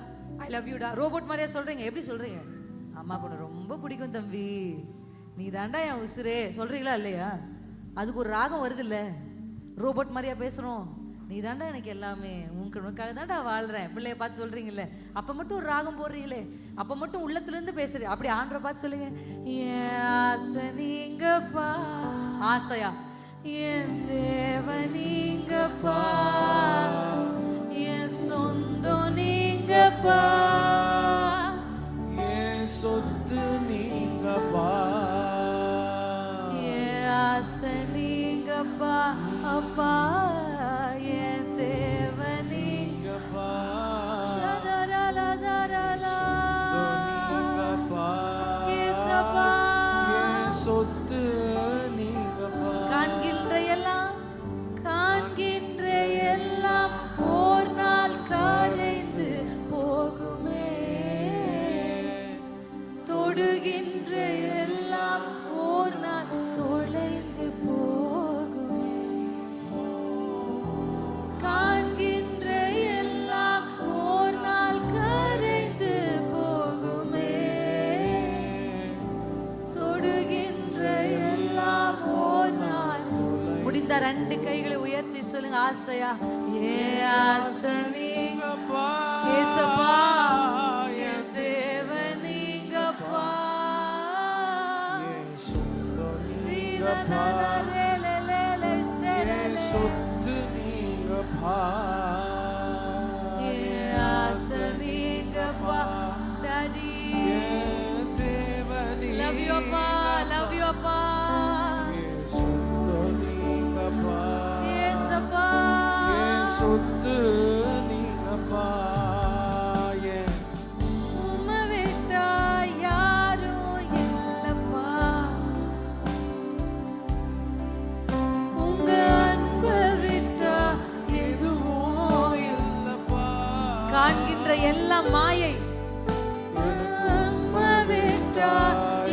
ஐ லவ் யூடா, ரோபோட் மாதிரியா சொல்றீங்க? எப்படி சொல்றீங்க? அம்மாக்கு உன்னை ரொம்ப பிடிக்கும் தம்பி, நீ தாண்டா என் உசுரே சொல்றீங்களா இல்லையா? அதுக்கு ஒரு ராகம் வருது இல்ல, ரோபோட் மாதிரியா பேசுறோம். நீ தாண்டா எனக்கு எல்லாமே, உனக்காக தாண்டா வாழ்றேன், பிள்ளைய பார்த்து சொல்றீங்கல்ல, அப்ப மட்டும் ஒரு ராகம் போடுறீங்களே, அப்ப மட்டும் உள்ளத்துல இருந்து பேசுறீங்க. அப்படி ஆண்டரை பார்த்து சொல்லுங்க, என் ஆசை நீங்கப்பா. ஆசையா? என் தேவை நீங்கப்பா, என் சொந்தம் நீங்கப்பா, என் சொத்து நீங்கப்பா, என் ஆசை நீங்கப்பா அப்பா, என் தேவை நீங்கப்பா, நீங்கப்பா, ஏசப்பா. என் சொத்து நீங்கப்பா. காண்கின்ற எல்லாம் ஓர் நாள் கரைந்து போகுமே, தொடுகின்ற எல்லாம் ஓர் நாள் தொலைந்து போகுமே, காண்கின்ற எல்லாம் ஓர் நாள் கரைந்து போகுமே, தொடுகின்ற எல்லாம் ஓர் நாள். முடிந்த ரெண்டு கைகளை உயர்த்தி சொல்லுங்க, ஆசையா? ஏ ஆசை நீங்கப்பா, ஏசப்பா, என் தேவை நீங்கப்பா, என் சொந்தம் ரீலனா நீங்கப்பா, ரேலலேலே என் சேரலே, சொத்து நீங்கப்பா, ஏ ஆசை நீங்கப்பா. டாடி என் தேவை லவ் யூ அப்பா, லவ் யூ அப்பா, என் சொந்தம் நீங்கப்பா, ஏசப்பா. என் சொத்து நீங்கப்பா, என் உம்மை விட்டா யாரும் இல்லப்பா, உங்க அன்பை விட்டா எதுவும் இல்லப்பா, காண்கின்ற எல்லாம் மாயை, உம்மை விட்டா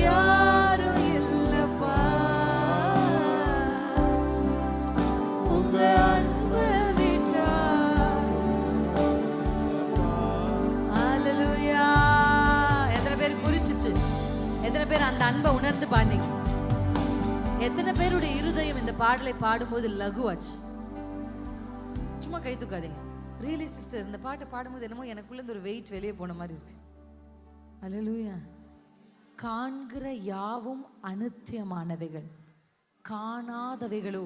யாரும் இல்லப்பா, உங்க அன்பை விட்டா. ஹல்லேலூயா. எத்தனை பேர் புரிச்சுச்சு? எத்தனை பேர் அந்த அன்பை உணர்ந்து பாடுனீங்க? எத்தனை பேருடைய இருதயம் இந்த பாடலை பாடும்போது லகுவாச்சு? சும்மா கை தூக்காதீங்க. ரியலி சிஸ்டர், இந்த பாட்டை பாடும்போது என்னமோ எனக்குள்ள இருந்து ஒரு வெயிட் வெளியே போன மாதிரி இருக்கு. ஹல்லேலூயா. காண்கிற யாவும் அநித்தியமானவைகள், காணாதவைகளோ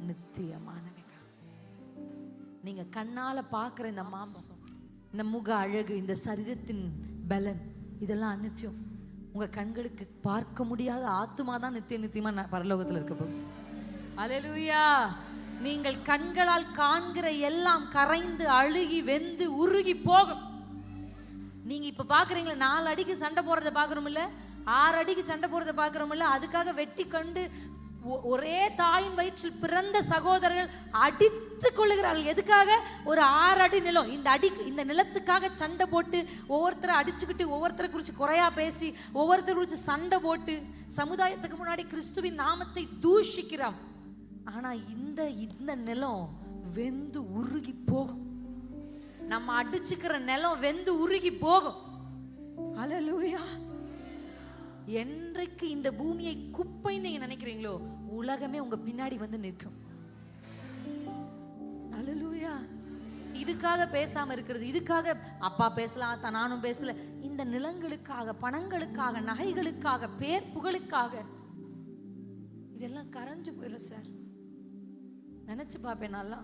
நித்தியமானவைகள். நீங்க கண்ணால பார்க்குற இந்த மாம்சம், இந்த முக அழகு, இந்த சரீரத்தின் பலன், இதெல்லாம் அநித்தியம். உங்க கண்களுக்கு பார்க்க முடியாத ஆத்துமா தான் நித்தியமா பரலோகத்தில் இருக்க போகுது. அல்லேலூயா. நீங்கள் கண்களால் காண்கிற எல்லாம் கரைந்து அழுகி வெந்து உருகி போகும். நீங்க இப்ப பாக்குறீங்களா, 4 அடிக்கு சண்டை போறதை பாக்குறோம் இல்ல, 6 அடிக்கு சண்டை போறதை பாக்குறோம் இல்ல, அதுக்காக வெட்டி கண்டு ஒரே தாயின் வயிற்றில் பிறந்த சகோதரர்கள் அடித்து கொள்ளுகிறார்கள். எதுக்காக? ஒரு 6 அடி நிலம். இந்த நிலத்துக்காக சண்டை போட்டு ஒவ்வொருத்தரை அடிச்சுக்கிட்டு, ஒவ்வொருத்தரை குறித்து குறையா பேசி, ஒவ்வொருத்தரை குறித்து சண்டை போட்டு சமுதாயத்துக்கு முன்னாடி கிறிஸ்துவின் நாமத்தை தூஷிக்கிறான். ஆனா இந்த நிலம் வெந்து உருகி போகும். நம்ம அடிச்சுக்கிற நிலம் வெந்து உருகி போகும். அல்லேலூயா. என்றைக்கு இந்த பூமியை குப்பை நீங்க நினைக்கிறீங்களோ, உலகமே உங்க பின்னாடி வந்து நிற்கும். அல்லேலூயா. இதுக்காக பேசாம இருக்கிறது, இதுக்காக அப்பா பேசலாம், நானும் பேசல, இந்த நிலங்களுக்காக, பணங்களுக்காக, நகைகளுக்காக, பேர் புகழுக்காக இதெல்லாம் கரைஞ்சு போயிடும் சார். நினைச்சு பார்ப்பேன் நல்லா.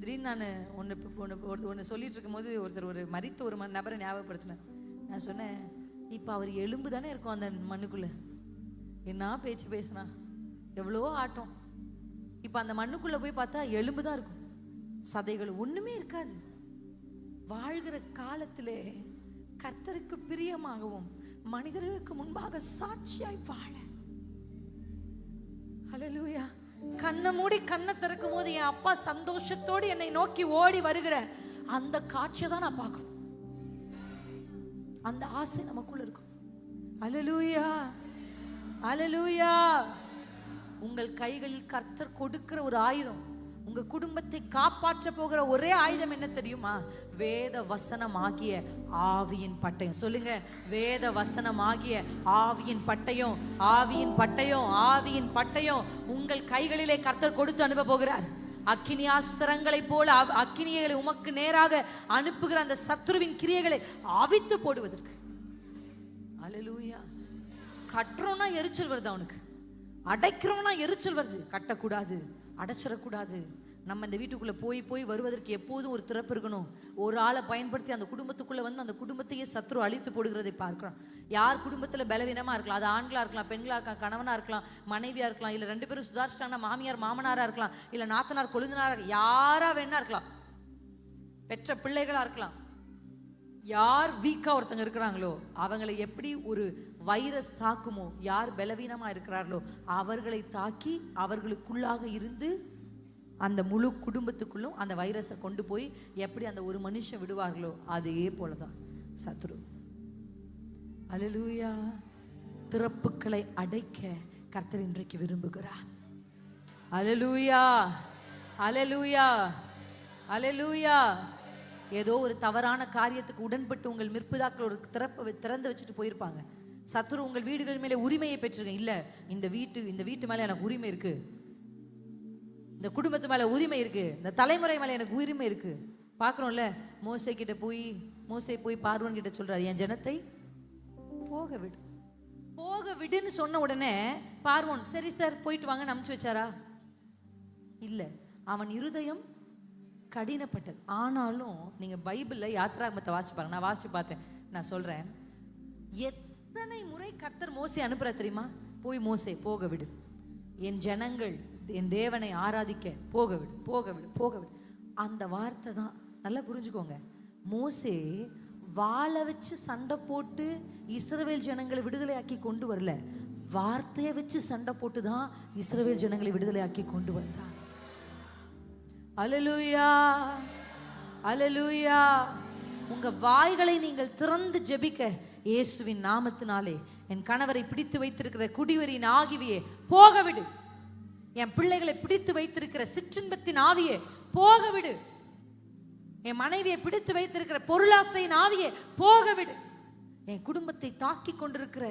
திடீர்னு நான் ஒன்று சொல்லிட்டு இருக்கும்போது ஒருத்தர் ஒரு மரித்த ஒரு நபரை ஞாபகப்படுத்தினேன். நான் சொன்னேன், இப்போ அவர் எலும்பு தானே இருக்கும் அந்த மண்ணுக்குள்ள. என்ன பேச்சு பேசினா, எவ்வளோ ஆட்டம். இப்போ அந்த மண்ணுக்குள்ள போய் பார்த்தா எலும்பு தான் இருக்கும், சதைகள் ஒண்ணுமே இருக்காது. வாழ்கிற காலத்திலே கர்த்தருக்கு பிரியமாகவும் மனிதர்களுக்கு முன்பாக சாட்சியாய் வாழ. ஹல்லேலூயா. கண்ணை மூடி கண்ணை திறக்கும் போது என் அப்பா சந்தோஷத்தோடு என்னை நோக்கி ஓடி வருகிற அந்த காட்சியை தான் நான் பார்க்கணும். அந்த ஆசை நமக்குள்ள இருக்கும். அல்லேலூயா, அல்லேலூயா. உங்கள் கைகளில் கர்த்தர் கொடுக்கிற ஒரு ஆயுதம், உங்க குடும்பத்தை காப்பாற்ற போகிற ஒரே ஆயுதம் என்ன தெரியுமா? வேத வசனம் ஆகிய ஆவியின் பட்டயம். சொல்லுங்க, வேத வசனம் ஆகிய ஆவியின் பட்டயம், ஆவியின் பட்டயம், ஆவியின் பட்டயம் உங்கள் கைகளிலே கர்த்தர் கொடுத்து அனுப்ப போகிறார். அக்கினியாஸ்திரங்களை போல அக்கினிகளை உமக்கு நேராக அனுப்புகிற அந்த சத்துருவின் கிரியைகளை அவித்து போடுவதற்கு. அல்லேலூயா. கட்டுறோம்னா எரிச்சல் வருது அவனுக்கு, அடைக்கிறோம்னா எரிச்சல் வருது. கட்டக்கூடாது, அடைச்சிடக்கூடாது. நம்ம இந்த வீட்டுக்குள்ளே போய் போய் வருவதற்கு எப்போதும் ஒரு திறப்பு இருக்கணும். ஒரு ஆளை பயன்படுத்தி அந்த குடும்பத்துக்குள்ளே வந்து அந்த குடும்பத்தையே சத்ரு அழித்து போடுகிறதை பார்க்குறோம். யார் குடும்பத்தில் பலவீனமாக இருக்கலாம், அது ஆண்களாக இருக்கலாம், பெண்களாக இருக்கலாம், கணவனாக இருக்கலாம், மனைவியாக இருக்கலாம், இல்லை 2 பேரும் சுதாரிச்சிட்டாங்கன்னா மாமியார் மாமனாராக இருக்கலாம், இல்லை நாத்தனார் கொழுந்தனாராக, யாராக வேணா இருக்கலாம், பெற்ற பிள்ளைகளாக இருக்கலாம். யார் வீக்காக ஒருத்தங்க இருக்கிறாங்களோ அவங்களை எப்படி ஒரு வைரஸ் தாக்குமோ, யார் பலவீனமாக இருக்கிறார்களோ அவர்களை தாக்கி அவர்களுக்குள்ளாக இருந்து அந்த முழு குடும்பத்துக்குள்ளும் அந்த வைரஸை கொண்டு போய் எப்படி அந்த ஒரு மனுஷன் விடுவார்களோ அதே போலதான் சத்ரு. அல்லேலூயா. திறப்புகளை அடைக்க கர்த்தர் இன்றைக்கு விரும்புகிறார். அல்லேலூயா, அல்லேலூயா, அல்லேலூயா. ஏதோ ஒரு தவறான காரியத்துக்கு உடன்பட்டு உங்கள் மிற்புதாக்கள் ஒரு திறந்து வச்சுட்டு போயிருப்பாங்க. சத்துரு உங்கள் வீடுகள் மேலே உரிமையை பெற்றிருக்கேன். இல்லை, இந்த வீட்டு மேலே எனக்கு உரிமை இருக்கு, இந்த குடும்பத்து மேலே உரிமை இருக்கு, இந்த தலைமுறை மேலே எனக்கு உரிமை இருக்கு. பார்க்குறோம்ல, மோசே போய் பார்வோன் கிட்ட சொல்றாரு, என் ஜனத்தை போக விடு, போக விடுன்னு சொன்ன உடனே பார்வோன் சரி சார் போயிட்டு வாங்க அனுப்பிச்சு வச்சாரா? இல்லை, அவன் இருதயம் கடினப்பட்டது. ஆனாலும் நீங்க பைபிள்ல யாத்ராகமத்தை வாசிச்சு பாருங்க. நான் வாசிச்சு பார்த்தேன், நான் சொல்றேன். எத்தனை முறை கர்த்தர் மோசே அனுப்புற தெரியுமா? போய் மோசே போக விடு, என் ஜனங்கள் என் தேவனை ஆராதிக்க போக விடு, போக விடு, போக விடு. அந்த வார்த்தை தான் நல்லா புரிஞ்சுக்கோங்க. மோசே வாளை வச்சு சண்டை போட்டு இஸ்ரவேல் ஜனங்களை விடுதலையாக்கி கொண்டு வரல, வார்த்தையை வச்சு சண்டை போட்டு தான் இஸ்ரவேல் ஜனங்களை விடுதலையாக்கி கொண்டு வந்தான். அல்லேலூயா, அல்லேலூயா. உங்க வாய்களை நீங்கள் திறந்து ஜெபிக்க, இயேசுவின் நாமத்தினாலே என் கணவரை பிடித்து வைத்திருக்கிற குடிவரின் ஆகிவியே போக விடு, என் பிள்ளைகளை பிடித்து வைத்திருக்கிற சிற்றின்பத்தின் ஆவியே போக விடு, என் மனைவியை பிடித்து வைத்திருக்கிற பொருளாசையின் ஆவியே போக விடு, என் குடும்பத்தை தாக்கி கொண்டிருக்கிற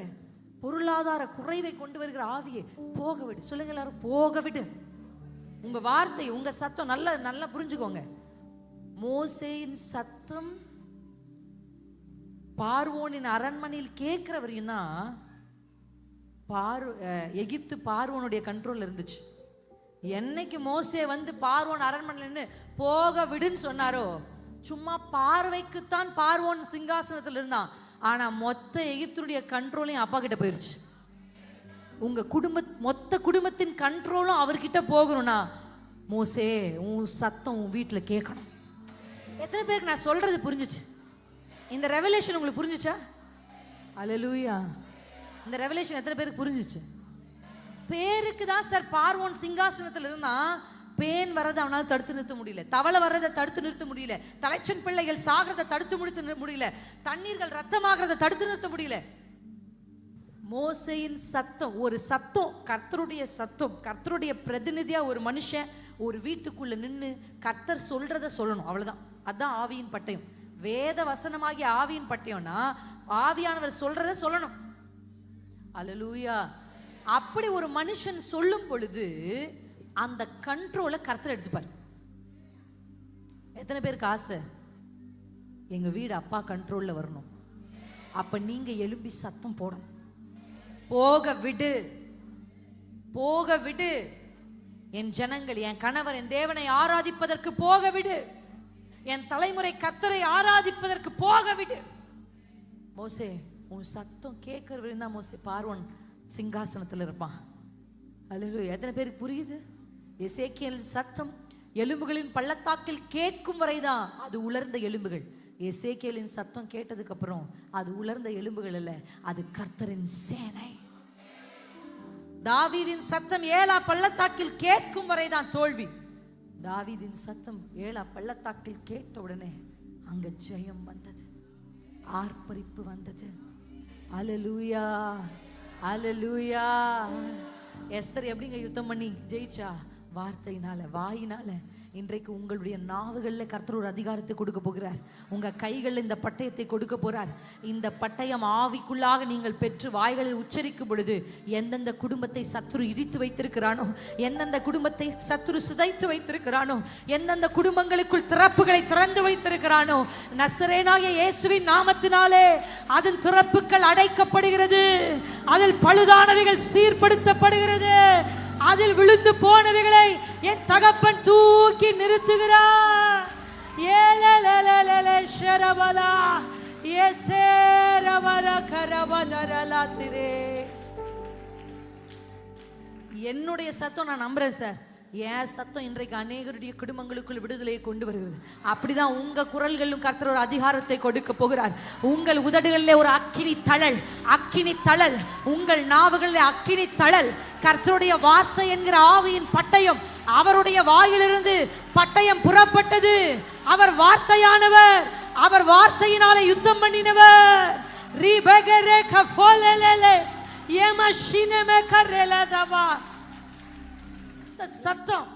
பொருளாதார குறைவை கொண்டு வருகிற ஆவியே போக விடு. சொல்லுங்க எல்லாரும், போக விடு. உங்க வார்த்தை, உங்க சத்தம் நல்லா நல்லா புரிஞ்சுக்கோங்க. மோசேயின் சத்தம் பார்வோனின் அரண்மனையில் கேட்கிறவரையும் தான் எகிப்து பார்வோனுடைய கண்ட்ரோல் இருந்துச்சு. என்னைக்கு மோசே வந்து பார்வோன் அரண்மனையில போக விடுன்னு சொன்னாரோ, சும்மா பார்வைக்குத்தான் பார்வோன் சிங்காசனத்தில் இருந்தான். ஆனா மொத்த எகிப்துடைய கண்ட்ரோலையும் அப்பா கிட்ட போயிருச்சு. உங்க மொத்த குடும்பத்தின் கண்ட்ரோலும் அவர்கிட்ட போகணும்னா மோசே உன் சத்தம் உன் வீட்டில் கேட்கணும். எத்தனை பேருக்கு நான் சொல்றது புரிஞ்சுச்சு? இந்த ரெவலேஷன் உங்களுக்கு புரிஞ்சுச்சா? அல்லேலூயா. இந்த ரெவலேஷன் எத்தனை பேருக்கு புரிஞ்சுச்சு? பேருக்கு தான் சார் பார்வோன் சிங்காசனத்தில் இருந்தா பேன் வர்றதை அவனால் தடுத்து நிறுத்த முடியல, தவளை வர்றதை தடுத்து நிறுத்த முடியல, தலைச்சன் பிள்ளைகள் சாகிறத தடுத்து முடியல, தண்ணீர்கள் ரத்தமாகிறத தடுத்து நிறுத்த முடியல. மோசேயின் சத்தம், ஒரு சத்தம், கர்த்தருடைய சத்தம், கர்த்தருடைய பிரதிநிதியா ஒரு மனுஷன் ஒரு வீட்டுக்குள்ள நின்று கர்த்தர் சொல்றத சொல்லணும், அவ்வளவுதான். அதான் ஆவியின் பட்டயம். வேத வசனமாகிய ஆவியின் பட்டயம்னா ஆவியானவர் சொல்றத சொல்லணும். அல்லேலூயா. அப்படி ஒரு மனுஷன் சொல்லும் பொழுது அந்த கண்ட்ரோலை கர்த்தர் எடுத்துப்பார். எத்தனை பேருக்கு ஆசை எங்க வீடு அப்பா கண்ட்ரோல்ல வரணும்? அப்ப நீங்க எழும்பி சத்தம் போடணும், போக விடு, போக விடு, என் ஜனங்கள், என் கணவர் என் தேவனை ஆராதிப்பதற்கு போக விடு, என் தலைமுறை கர்த்தரை ஆராதிப்பதற்கு போக விடு. மோசே உன் சத்தம் கேட்கறவரையும் தான் மோசே பார்வோன் சிங்காசனத்தில் இருப்பான். அல்லேலூயா. எத்தனை பேருக்கு புரியுது? எசேக்கியேல் சத்தம் எலும்புகளின் பள்ளத்தாக்கில் கேட்கும் வரைதான் அது உலர்ந்த எலும்புகள். எசேக்கியேலின் சத்தம் கேட்டதுக்கு அப்புறம் அது உலர்ந்த எலும்புகள் அல்ல, அது கர்த்தரின் சேனை. தாவீதின் சத்தம் ஏலா பள்ளத்தாக்கில் கேட்கும் வரைதான் தோல்வி. தாவீதின் சத்தம் ஏலா பள்ளத்தாக்கில் கேட்ட உடனே அங்க ஜெயம் வந்தது, ஆர்ப்பரிப்பு வந்தது. அல்லேலூயா, அல்லேலூயா. எஸ்தர் எப்படிங்க யுத்தம் பண்ணி ஜெயிச்சா? வார்த்தையினால, வாயினால. இன்றைக்கு உங்களுடைய நாவுகளில் கர்த்தர் ஒரு அதிகாரத்தை கொடுக்க போகிறார். உங்க கைகளில் இந்த பட்டயத்தை கொடுக்க போறார். இந்த பட்டயம் ஆவிக்குள்ளாக நீங்கள் பெற்று வாய்களில் உச்சரிக்கும் பொழுது எந்தெந்த குடும்பத்தை சத்துரு இடித்து வைத்திருக்கிறானோ, எந்தெந்த குடும்பத்தை சத்துரு சிதைத்து வைத்திருக்கிறானோ, எந்தெந்த குடும்பங்களுக்குள் திறப்புகளை திறந்து வைத்திருக்கிறானோ, நசரேனாகிய இயேசுவின் நாமத்தினாலே அதன் திறப்புகள் அடைக்கப்படுகிறது. அதில் பழுதானவைகள் சீர்படுத்தப்படுகிறது. அதில் விழுந்து போனவைகளை என் தகப்பன் தூக்கி நிறுத்துகிறார். ஏலலலலல ஷரபலா ஏசேரவர கரவதரலாத்திரே. என்னுடைய சத்தம் நான் நம்புறேன் சார். என் சத்தம் இன்றைக்கு அநேகருடைய குடும்பங்களுக்குள் விடுதலையை கொண்டு வருகிறது. அப்படிதான் உங்க குரல்களும் கர்த்தர் ஒரு அதிகாரத்தை கொடுக்க போகிறார். உங்கள் உதடுகளிலே ஒரு அக்கினி தழல், அக்கினி தழல், உங்கள் நாவுகளிலே அக்கினி தழல். கர்த்தருடைய வார்த்தை என்கிற ஆவியின் பட்டயம், அவருடைய வாயிலிருந்து பட்டயம் புறப்பட்டது. அவர் வார்த்தையானவர், அவர் வார்த்தையினாலே யுத்தம் பண்ணினவர். ரிபகரே கஃபோலலலே யமஷினமே கரலதவா. சத்தம்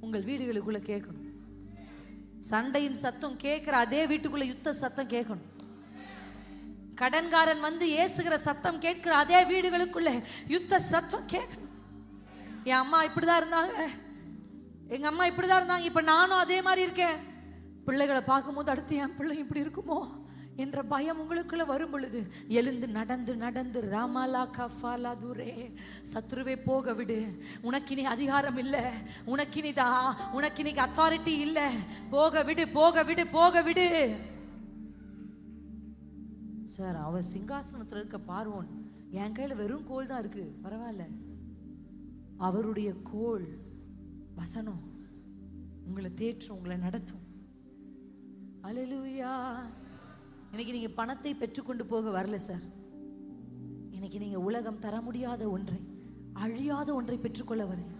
உங்கள் வீடுகளுக்குள்ள கேட்கணும். சண்டையின் சத்தம் கேட்கிற அதே வீட்டுக்குள்ள யுத்த சத்தம் கேட்கணும். கடன்காரன் வந்து ஏசுகிற சத்தம் கேட்கிற அதே வீடுகளுக்குள்ள யுத்த சத்தம் கேட்கணும். என் அம்மா இப்படிதான் இருந்தாங்க, எங்க அம்மா இப்படிதான் இருந்தாங்க, இப்ப நானும் அதே மாதிரி இருக்கேன். பிள்ளைகளை பார்க்கும்போது அடுத்து என் பிள்ளை இப்படி இருக்குமோ என்ற பயம் உங்களுக்குள்ள வரும் பொழுது எழுந்து நடந்து நடந்து ராமாலா கஃபாலா தூரே, சத்ருவே போக விடு. உனக்கினி அதிகாரம் இல்லை, உனக்கினி அத்தாரிட்டி இல்லை. போக விடு, போக விடு, போக விடு. சார், அவர் சிங்காசனத்தில் இருக்க பார்வோன், என் கையில் வெறும் கோல் தான் இருக்கு, பரவாயில்ல. அவருடைய கோல் வசனம் உங்களை தேற்றும், உங்களை நடத்தும். அல்லேலூயா. இன்னைக்கு நீங்க பணத்தை பெற்றுக்கொண்டு போக வரல சார். இன்னைக்கு நீங்க உலகம் தர முடியாத ஒன்றை, அழியாத ஒன்றை பெற்றுக்கொள்ள வரீங்க.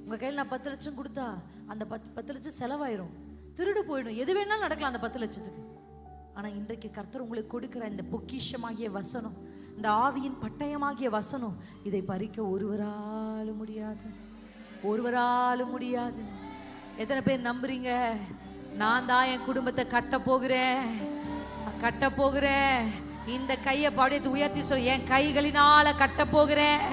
உங்க கையில் நான் 10 லட்சம் கொடுத்தா அந்த 10 லட்சம் செலவாயிரும், திருடு போயிடும், எது வேணாலும் நடக்கலாம் அந்த 10 லட்சத்துக்கு. ஆனா இன்றைக்கு கர்த்தர் உங்களுக்கு கொடுக்கிற இந்த பொக்கிஷமாகிய வசனம், இந்த ஆவியின் பட்டயமாகிய வசனம், இதை பறிக்க ஒருவராலும் முடியாது, ஒருவராலும் முடியாது. எத்தனை பேர் நம்புறீங்க? நான் தான் என் குடும்பத்தை கட்ட போகிறேன், கட்ட போகிறேன். இந்த கையை பாடியது உயர்த்தி சொல், என் கைகளினால கட்ட போகிறேன்.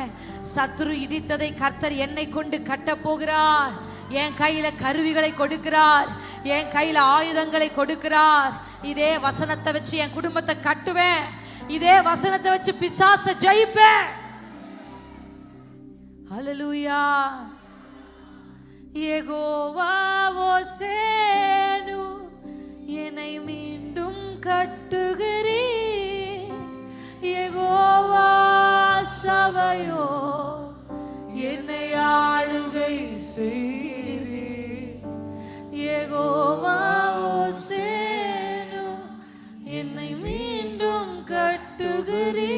சத்துரு இடித்ததை கர்த்தர் என்னை கொண்டு கட்ட போகிறார். என் கையில கருவிகளை கொடுக்கிறார், என் கையில ஆயுதங்களை கொடுக்கிறார். இதே வசனத்தை வச்சு என் குடும்பத்தை கட்டுவேன், இதே வசனத்தை வச்சு பிசாசை ஜெயிப்பேன். ஹல்லேலூயா. யெகோவா ஓசேனு என்னை மீண்டும் கட்டுகிறீ. யெகோவா சபையோ என்னை ஆளுகை செய்கிறீ. யெகோவா ஓசேனு என்னை மீண்டும் கட்டுகிறீ.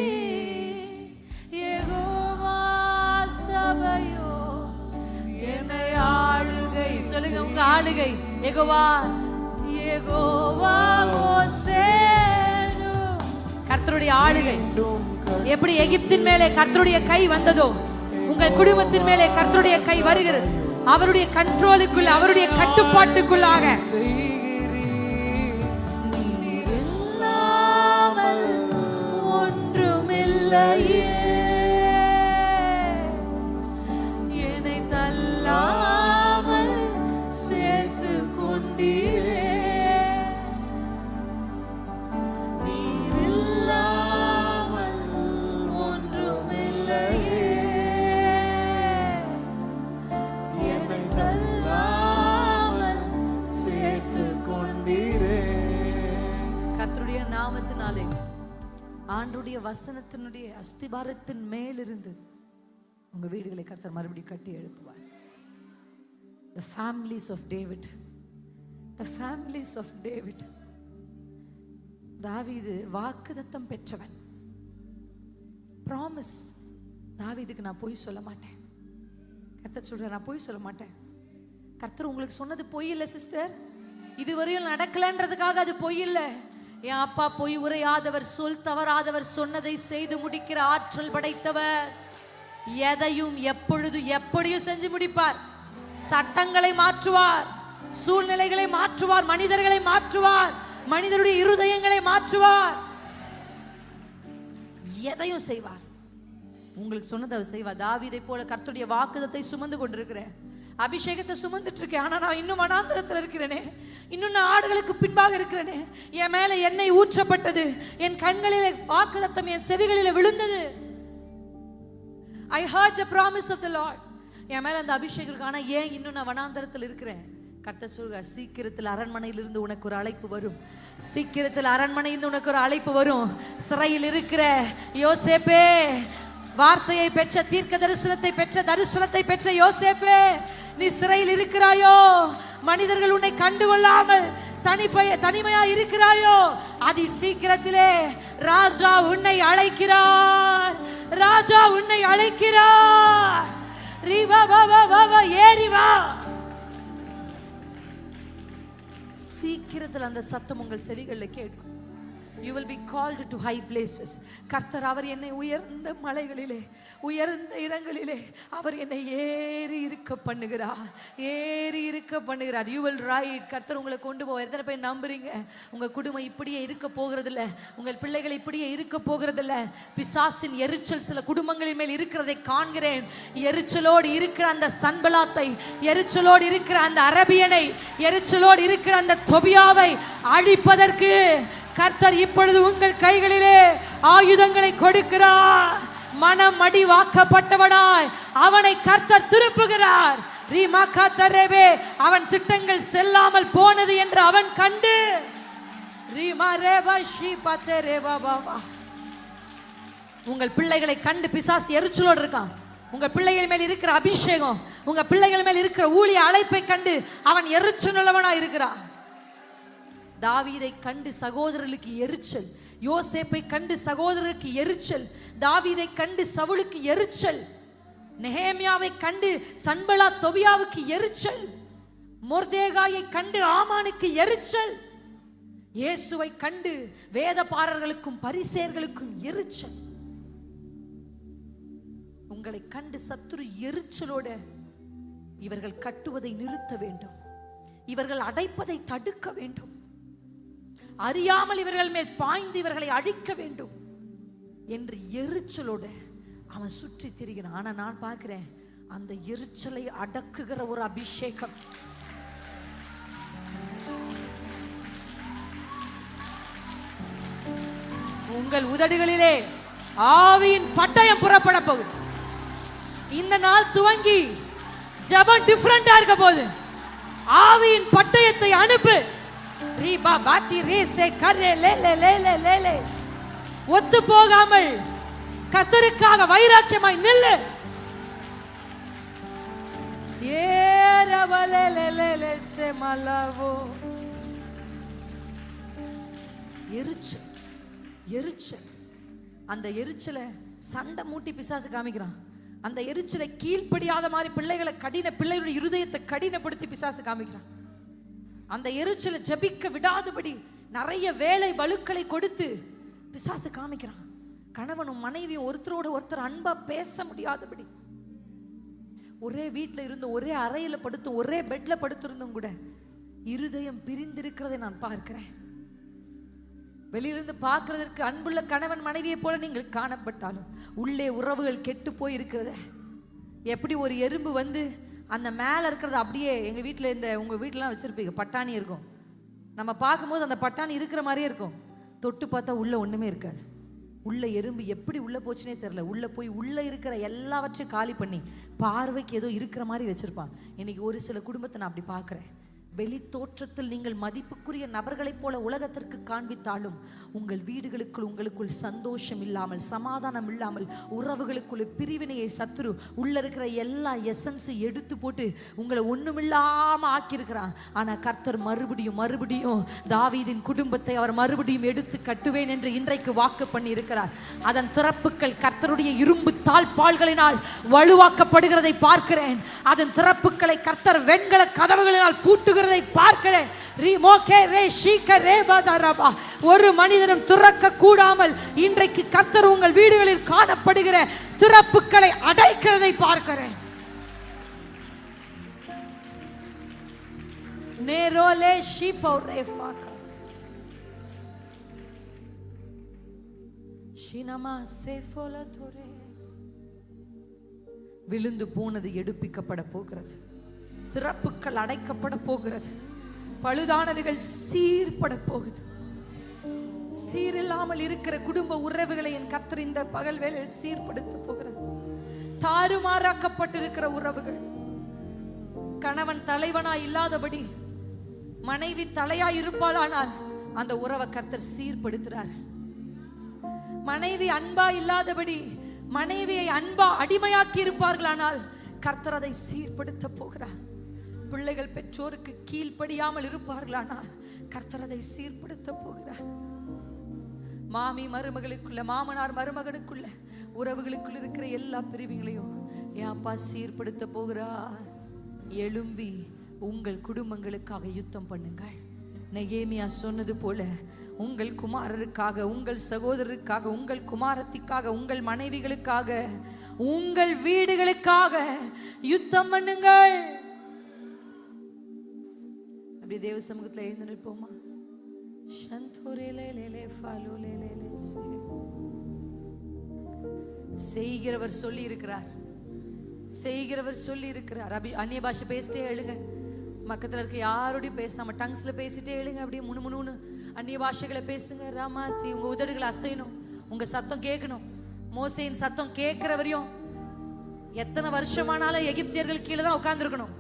யெகோவா சபையோ என்னை ஆளுகை. சொல்லுங்க, உங்க ஆளுகை யெகோவா. யெகோவா ஓசேனு, கர்த்தருடைய ஆளுகை. எப்படி எகிப்தின் மேலே கர்த்தருடைய கை வந்ததோ, உங்கள் குடும்பத்தின் மேலே கர்த்தருடைய கை வருகிறது. அவருடைய கண்ட்ரோலுக்குள்ள, அவருடைய கட்டுப்பாட்டுக்குள்ளாக. நீர் இல்லாமல் ஒன்றுமில்லையே, என்னை தள்ளாமல் சேர்த்து கொண்டீரே. நாமத்தினாலே, ஆண்டுடைய வசனத்தினுடைய அஸ்திபாரத்தின் மேலிருந்து உங்க வீடுகளை கர்த்தர் மறுபடியும் கட்டி எழுப்புவார். The families of David, the families of David. தாவீது வாக்குத்தத்தம் பெற்றவன், ப்ராமிஸ். தாவீதுக்கு நான் பொய் சொல்ல மாட்டேன். கர்த்தர் சொல்ற, நான் பொய் சொல்ல மாட்டேன். கர்த்தர் உங்களுக்கு சொன்னது பொய் இல்லை சிஸ்டர். இதுவரையும் நடக்கலன்றதுக்காக அது பொய் இல்லை. என் அப்பா பொய் உரையாதவர், சொல் தவறாதவர், சொன்னதை செய்து முடிக்கிற ஆற்றல் படைத்தவர். எதையும் எப்பொழுது எப்படியும் செஞ்சு முடிப்பார். சட்டங்களை மாற்றுவார், சூழ்நிலைகளை மாற்றுவார், மனிதர்களை மாற்றுவார், மனிதருடைய இருதயங்களை மாற்றுவார், எதையும் செய்வார். உங்களுக்கு சொன்னதை அவர் செய்வார். தாவீதை போல கர்த்தருடைய வாக்குதத்தை சுமந்து கொண்டிருக்கிறேன், அபிஷேகத்தை சுமந்துட்டு இருக்கேன். ஆனா நான் இன்னும் வனாந்திரத்தில் இருக்கிறேனே, இன்னும் நான் ஆடுகளுக்கு பின்பாக இருக்கிறேனே. என் மேல எண்ணெய் ஊற்றப்பட்டது, என் கண்களிலே வாக்குதத்தம் என் செவிகளிலே விழுந்தது. I heard the promise of the Lord. என் மேல அந்த அபிஷேகம் இருக்கு. ஆனா ஏன் இன்னும் நான் வனாந்திரத்தில் இருக்கிறேன்? கர்த்தர் சொல்றார், சீக்கிரத்தில் அரண்மனையிலிருந்து உனக்கு ஒரு அழைப்பு வரும். சீக்கிரத்தில் அரண்மனையிலிருந்து உனக்கு ஒரு அழைப்பு வரும். சிறையில் இருக்கிற யோசேப்பே, வார்த்தையை பெற்ற, தீர்க்க தரிசனத்தை பெற்ற, தரிசனத்தை பெற்ற யோசேப்பே, நீ சிறையில் இருக்கிறாயோ, மனிதர்கள் உன்னை கண்டுகொள்ளாமல் தனிமையா இருக்கிறாயோ, அதி சீக்கிரத்திலே ராஜா உன்னை அழைக்கிறார். ராஜா உன்னை அழைக்கிறார். ஏறி வா. சீக்கிரத்தில் அந்த சத்தம் உங்கள் செவிகளில் கேட்கும். You will be called to high places. கர்த்தர் அவர் என்னை உயர்ந்த மலைகளிலே, உயர்ந்த இடங்களிலே அவர் என்னை ஏறி இருக்க பண்ணுகிறார், ஏறி இருக்க பண்ணுகிறார். You will ride. கர்த்தர் உங்களை கொண்டு போவார். எத்தனை பேர் நம்புறீங்க? உங்க குடும்பம் இப்படியே இருக்க போகிறதில்ல, உங்கள் பிள்ளைகள் இப்படியே இருக்க போகிறதில்ல. பிசாசின் எரிச்சல் சில குடும்பங்களின் மேல் இருக்கிறதை காண்கிறேன். எரிச்சலோடு இருக்கிற அந்த சன்பலாத்தை, எரிச்சலோடு இருக்கிற அந்த அரபியனை, எரிச்சலோடு இருக்கிற அந்த தொபியாவை அழிப்பதற்கு கர்த்தர் இப்பொழுது உங்கள் கைகளிலே ஆயுதங்களை கொடுக்கிறார். மனம் அடிவாக்கப்பட்டவனாய் அவனை கர்த்தர் திருப்புகிறார். அவன் திட்டங்கள் செல்லாமல் போனது என்று அவன் கண்டு, உங்கள் பிள்ளைகளை கண்டு பிசாசு எரிச்சலோடு இருக்கான். உங்க பிள்ளைகள் மேல் இருக்கிற அபிஷேகம், உங்க பிள்ளைகள் மேல் இருக்கிற ஊழிய அழைப்பை கண்டு அவன் எரிச்சலுள்ளவனாய் இருக்கிறான். தாவீதை கண்டு சகோதரர்களுக்கு எரிச்சல், யோசேப்பை கண்டு சகோதரருக்கு எரிச்சல், தாவீதை கண்டு சவுலுக்கு எரிச்சல், நெகேமியாவை கண்டு சன்பலாத் தொபியாவுக்கு எரிச்சல், மொர்தேகாயை கண்டு ஆமானுக்கு எரிச்சல், இயேசுவை கண்டு வேதபாரர்களுக்கும் பரிசேயர்களுக்கும் எரிச்சல். உங்களை கண்டு சத்துரு எரிச்சலோட இவர்கள் கட்டுவதை நிறுத்த வேண்டும், இவர்கள் அடைப்பதை தடுக்க வேண்டும், அறியாமல் இவர்கள் மேல் பாய்ந்து இவர்களை அழிக்க வேண்டும் என்று எரிச்சலோட அவன் சுற்றி திரிகிறான். ஆனா நான் பார்க்கிறேன், அந்த எரிச்சலை அடக்குகிற ஒரு அபிஷேகம். உங்கள் உதடுகளிலே ஆவியின் பட்டயம் புறப்பட போகுது. இந்த நாள் துவங்கி ஜெபம் டிஃபரண்டா இருக்க போகுது. ஆவியின் பட்டயத்தை அனுப்பு. ஒத்து போகாமல் கர்த்தருக்காக வைராக்கியமாய் நில்லு. எரிச்சல், எரிச்சல். அந்த எரிச்சலை சண்டை மூட்டி பிசாசு காமிக்கிறான். அந்த எரிச்சலை கீழ்ப்படியாத மாதிரி பிள்ளைகளுடைய இருதயத்தை கடினப்படுத்தி பிசாசு காமிக்கிறான். அந்த எரிச்சலை ஜபிக்க விடாதபடி நிறைய வேலை பளுக்களை கொடுத்து பிசாசு காமிக்கிறான். கணவனும் மனைவியும் ஒருத்தரோட ஒருத்தர் அன்பா பேச முடியாதபடி, ஒரே வீட்டில் இருந்தும் ஒரே அறையில் படுத்தும் ஒரே பெட்ல படுத்திருந்தும் கூட இருதயம் பிரிந்திருக்கிறதை நான் பார்க்கிறேன். வெளியிலிருந்து பார்க்கிறதற்கு அன்புள்ள கணவன் மனைவியை போல நீங்கள் காணப்பட்டாலும் உள்ளே உறவுகள் கெட்டு போய் இருக்கிறத, எப்படி ஒரு எறும்பு வந்து அந்த மேலே இருக்கிறது அப்படியே, எங்கள் வீட்டில் உங்கள் வீட்டிலலாம் வச்சுருப்பீங்க, பட்டாணி இருக்கும். நம்ம பார்க்கும்போது அந்த பட்டாணி இருக்கிற மாதிரியே இருக்கும், தொட்டு பார்த்தா உள்ளே ஒன்றுமே இருக்காது. உள்ள எறும்பு எப்படி உள்ளே போச்சுனே தெரில, உள்ளே போய் உள்ளே இருக்கிற எல்லாவற்றையும் காலி பண்ணி பார்வைக்கு ஏதோ இருக்கிற மாதிரி வச்சுருப்பான். இன்றைக்கி ஒரு சில குடும்பத்தை நான் அப்படி பார்க்குறேன். வெளி தோற்றத்தில் நீங்கள் மதிப்புக்குரிய நபர்களைப் போல உலகத்திற்கு காண்பித்தாலும் உங்கள் வீடுகளுக்குள் உங்களுக்குள் சந்தோஷம் இல்லாமல், சமாதானம் இல்லாமல், உறவுகளுக்குள்ள பிரிவினையை சத்துரு உள்ள இருக்கிற எல்லா எசன்ஸும் எடுத்து போட்டு உங்களை ஒண்ணுமில்லாம ஆக்கியிருக்கிறான். ஆனா கர்த்தர் மறுபடியும் தாவீதின் குடும்பத்தை அவர் மறுபடியும் எடுத்து கட்டுவேன் என்று இன்றைக்கு வாக்கு பண்ணி இருக்கிறார். அதன் திறப்புகள் கர்த்தருடைய இரும்பு தாழ்பாள்களினால் வலுவாக்கப்படுகிறதை பார்க்கிறேன். அதன் திறப்புகளை கர்த்தர் வெண்கல கதவுகளினால் பூட்டுகிறதை பார்க்கிறேன். ஒரு மனிதனும் திறக்க கூடாமல் இன்றைக்கு கர்த்தர் உங்கள் வீடுகளில் காணப்படுகிற திறப்புகளை அடைக்கிறதை பார்க்கிறேன். நேரோலே ஷீபோரே ஃபாகா ஷினமா சேஃபோலதோரே. விழுந்து போனது எடுப்பிக்கப்பட போகிறது. திறப்புகள் அடைக்கப்பட போகிறது. பழுதானவைகள் சீர்பட போகுது. சீரில்லாமல் இருக்கிற குடும்ப உறவுகளை என் கர்த்தர் இந்த பகல் வேளையில் சீர்படுத்த போகிறார். தாறுமாறாக்கப்பட்டிருக்கிற உறவுகள், கணவன் தலைவனாய் இல்லாதபடி மனைவி தலையாய் இருப்பாளானால் அந்த உறவை கர்த்தர் சீர்படுத்துறார். மனைவி அன்பா இல்லாதபடி மனைவியை அன்பா அடிமையாக்கி இருப்பார்களானால் கர்த்தர் அதை சீர்படுத்த போகிறார். பிள்ளைகள் பெற்றோருக்கு கீழ்ப்படியாமல் இருப்பார்களானால் கர்த்தர் அதை சீர்படுத்த போகிறார். மாமி மருமகளுக்குள்ள, மாமனார் மருமகனுக்குள்ள, உறவுகளுக்குள்ள இருக்கிற எல்லா பிரிவுகளையும் என் அப்பா சீர்படுத்த போகிறார். எழும்பி உங்கள் குடும்பங்களுக்காக யுத்தம் பண்ணுங்கள். நெகேமியா சொன்னது போல உங்கள் குமாரருக்காக, உங்கள் சகோதரருக்காக, உங்கள் குமாரத்திக்காக, உங்கள் மனைவிகளுக்காக, உங்கள் வீடுகளுக்காக யுத்தம் பண்ணுங்கள். அப்படி தேவ சமூகத்தில் எழுந்து நிற்போமா? செய்கிறவர் சொல்லி இருக்கிறார், செய்கிறவர் சொல்லி இருக்கிறார். அந்நிய பாஷை பேசிட்டே எழுங்க. பக்கத்தில் இருக்க யாரோடையும் பேசாம டங்ஸ்ல பேசிட்டே எழுங்க. அப்படியே முணுமுணுன்னு அந்நிய பாஷைகளை பேசுங்க. ராமாத்தி, உங்க உதடுகளை அசையணும், உங்க சத்தம் கேட்கணும். மோசேயின் சத்தம் கேட்கிற வரையும் எத்தனை வருஷமானாலும் எகிப்தியர்கள் கீழே தான் உட்கார்ந்து இருக்கணும்.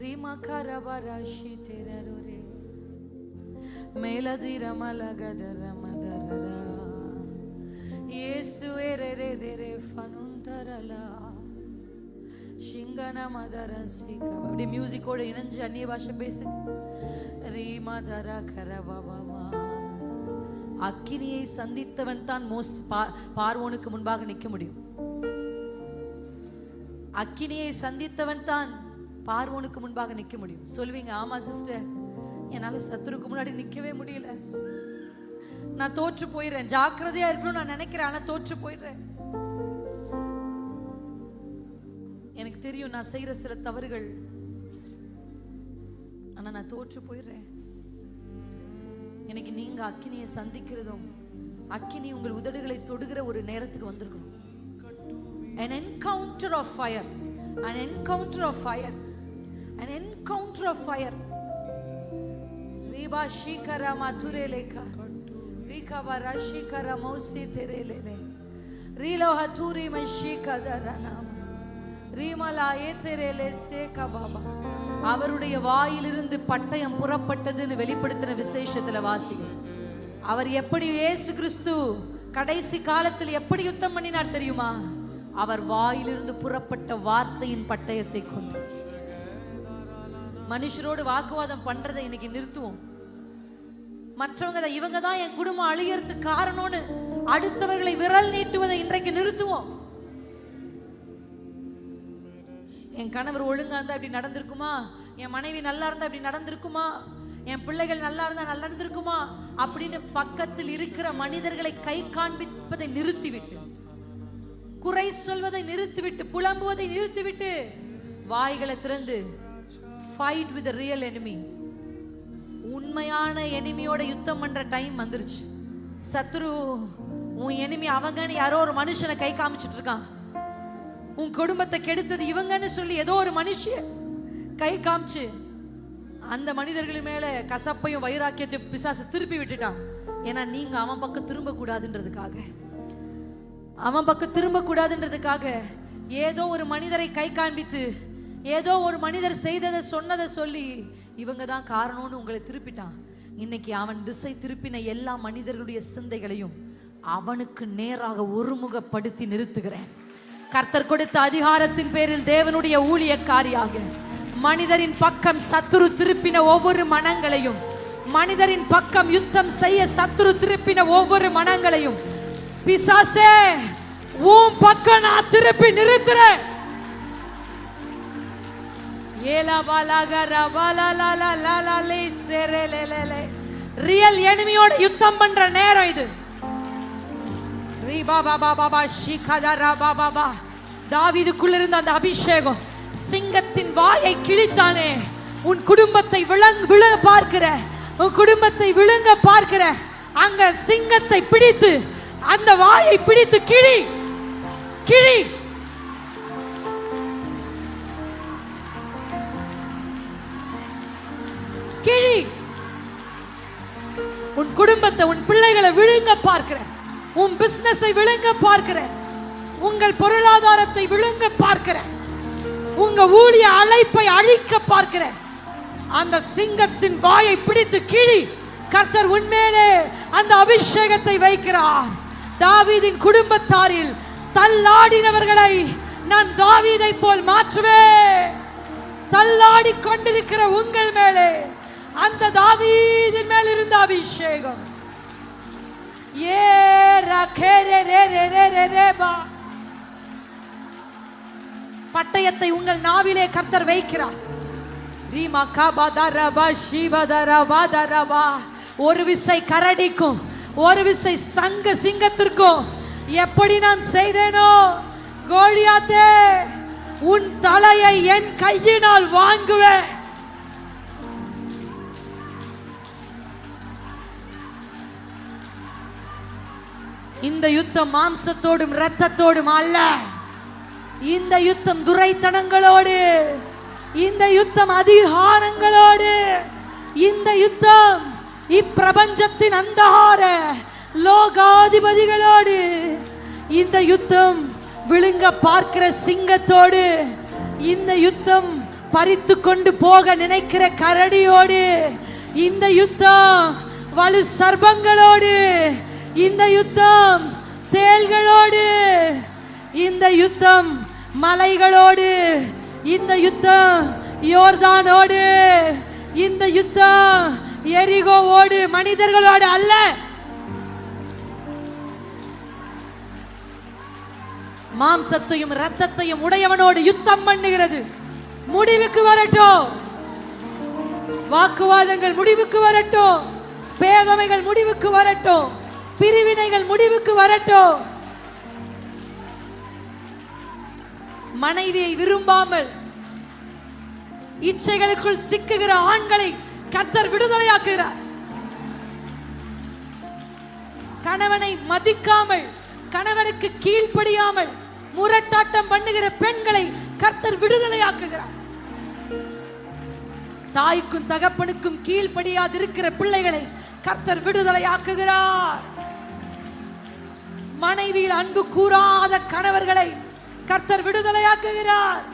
ரீமா கரபராஷி தெரரோரே மேலதிர மலகதர மதரரா இயேசுவே ரே ரே ஃபனுந்தரலா சிங்கன மதரசிக. அப்படி மியூசிக்கோட இணைஞ்சு அந்நிய பாஷை பேசு. ரீமா தர கரபபமா. அக்கினியை சந்தித்தவன் தான் பார்வோனுக்கு முன்பாக நிற்க முடியும். அக்கினியை சந்தித்தவன் தான் பார்வோனுக்கு முன்பாக நிற்க முடியும். சொல்லுவீங்க, ஆமா சிஸ்டர், என்னால சத்துருக்கு முன்னாடி நிக்கவே முடியல, நான் தோற்று போயிடுறேன், ஜாக்கிரதையா இருக்கணும் நான் நினைக்கிறேன், ஆனா தோற்று போயிடுறேன். எனக்கு தெரியும் நான் செய்யற சில தவறுகள், ஆனா நான் தோற்று போயிடுறேன். எனக்கு நீங்க அக்கினியை சந்திக்கிறதும், அக்கினி உங்கள் உதடுகளை தொடுகிற ஒரு நேரத்துக்கு வந்திருக்கிறோம். An encounter of fire, an encounter of fire, an encounter of fire. Riba shikara matureleka, rika varashikara mosi terelele, rilo haturi mashika daranama, rimala eterele seka baba. அவருடைய வாயிலிருந்து பட்டயம் புறப்பட்டதுன்னு வெளிப்படுத்தின விசேஷத்துல வாசிங்க. அவர் எப்படி, இயேசு கிறிஸ்து கடைசி காலத்தில் எப்படி யுத்தம் பண்ணினார் தெரியுமா? அவர் வாயிலிருந்து புறப்பட்ட வார்த்தையின் பட்டயத்தை கொண்டு. மனுஷரோடு வாக்குவாதம் பண்றதை இன்னைக்கு நிறுத்துவோம். மற்றவங்க இவங்க தான் என் குடும்பம் அழியறதுக்கு காரணம்னு அடுத்தவர்களை விரல் நீட்டுவதை இன்றைக்கு நிறுத்துவோம். என் கணவர் ஒழுங்கா இருந்தா இப்படி நடந்திருக்குமா, என் மனைவி நல்லா இருந்தா இப்படி நடந்திருக்குமா, என் பிள்ளைகள் நல்லா இருந்தா நல்லா இருந்திருக்குமா அப்படின்னு பக்கத்தில் இருக்கிற மனிதர்களை கை காண்பிப்பதை நிறுத்திவிட்டு, குறை சொல்வதை நிறுத்திவிட்டு, புலம்புவதை நிறுத்திவிட்டு, வாய்களை திறந்து ஃபைட் வித் ரியல் எனிமி. உண்மையான எனிமியோட யுத்தம் பண்ற டைம் வந்துருச்சு. சத்ரு உன் எனிமி அவங்கன்னு யாரோ ஒரு மனுஷனை கை காமிச்சிட்டு இருக்கான். உன் குடும்பத்தை கெடுத்தது இவங்கன்னு சொல்லி ஏதோ ஒரு மனுஷிய கை காமிச்சு அந்த மனிதர்களின் மேல கசப்பையும் வைராக்கியத்தையும் பிசாசு திருப்பி விட்டுட்டான். ஏன்னா நீங்க அவன் பக்கம் திரும்ப கூடாதுன்றதுக்காக. அவன் பக்கம் திரும்ப கூடாதுன்றதுக்காக ஏதோ ஒரு மனிதரை கை காண்பித்து ஏதோ ஒரு மனிதர் செய்ததை சொன்னதை சொல்லி இவங்க தான் காரணம்னு உங்களை திருப்பிட்டான். இன்னைக்கு அவன் திசை திருப்பின எல்லா மனிதர்களுடைய சிந்தைகளையும் அவனுக்கு நேராக ஒருமுகப்படுத்தி நிறுத்துகிறேன். கர்த்தர் கொடுத்த அதிகாரத்தின் பேரில் தேவனுடைய ஊழியக்காரியாக மனிதரின் பக்கம் சத்துரு திருப்பின ஒவ்வொரு மனங்களையும், மனிதரின் பக்கம் யுத்தம் செய்ய சத்துரு திருப்பின ஒவ்வொரு மனங்களையும், பிசாசே உன் பக்கம் நான் திருப்பி நிறுத்துறேன். ரியல் எனிமியோட யுத்தம் பண்ற நேரம் இது. தாவீதுக்குள்ள இருந்த அந்த அபிஷேகம் சிங்கத்தின் வாயை கிழித்தானே. உன் குடும்பத்தை விழுங்க பார்க்கிற, உன் குடும்பத்தை விழுங்க பார்க்கிற அங்க சிங்கத்தை பிடித்து அந்த வாயை பிடித்து கிழி கிழி. கிழி. உன் குடும்பத்தை, உன் பிள்ளைகளை விழுங்க பார்க்கிற, உன் பிசினஸை விழுங்க பார்க்கிற, உங்கள் பொருளாதாரத்தை விழுங்க பார்க்கிற, உங்க ஊழிய அழைப்பை அழிக்க பார்க்கிற அந்த சிங்கத்தின் வாயை பிடித்து கிழி. கர்த்தர் உன்மேலே அந்த அபிஷேகத்தை வைக்கிறார். தாவீதின் குடும்பத்தாரில் தள்ளாடினவர்களை நான் தாவீதை போல் மாற்றுவேன். தள்ளாடி கொண்டிருக்கிற உங்கள் மேலே அந்த தாவீதின் மேல் இருந்த அபிஷேகம் பட்டயத்தை உங்கள் நாவிலே கர்த்தர் வைக்கிறார். ஒரு விசை கரடிக்கும் ஒரு விசை சிங்கத்திற்கும் எப்படி நான் செய்தேனோ, கோலியாத்தே உன் தலையை என் கையினால் வாங்குவேன். இந்த யுத்தம் மாம்சத்தோடும் இரத்தத்தோடும் அல்ல. இந்த யுத்தம் துரைத்தனங்களோடு, இந்த யுத்தம் அதிகாரங்களோடு, இந்த யுத்தம் இப்பிரபஞ்சத்தின் அந்தகார லோகாதிபதிகளோடு, இந்த யுத்தம் விழுங்க பார்க்கிற சிங்கத்தோடு, இந்த யுத்தம் பறித்து கொண்டு போக நினைக்கிற கரடியோடு, இந்த யுத்தம் வலு சர்ப்பங்களோடு, இந்த யுத்தம் தேள்களோடு, இந்த யுத்தம் மலைகளோடு, இந்த யுத்தம் யோர்தானோடு, இந்த யுத்தம் எரிகோவோடு, மனிதர்களோடு அல்ல. மாம்சத்தையும் இரத்தத்தையும் உடையவனோடு யுத்தம் பண்ணுகிறது. முடிவுக்கு வரட்டும். வாக்குவாதங்கள் முடிவுக்கு வரட்டும். பேதமைகள் முடிவுக்கு வரட்டும். பிரிவினைகள் முடிவுக்கு வரட்டும். மனைவியை விரும்பாமல் இச்சைகளுக்குள் சிக்குகிற ஆண்களை கர்த்தர் விடுதலையாக்குகிறார். கணவனை மதிக்காமல், கணவனுக்கு கீழ்ப்படியாமல் முரட்டாட்டம் பண்ணுகிற பெண்களை கர்த்தர் விடுதலையாக்குகிறார். தாய்க்கும் தகப்பனுக்கும் கீழ்ப்படியாது இருக்கிற பிள்ளைகளை கர்த்தர் விடுதலையாக்குகிறார். மனைவியில் அன்பு கூறாத கணவர்களை கர்த்தர் விடுதலையாக்குகிறார்.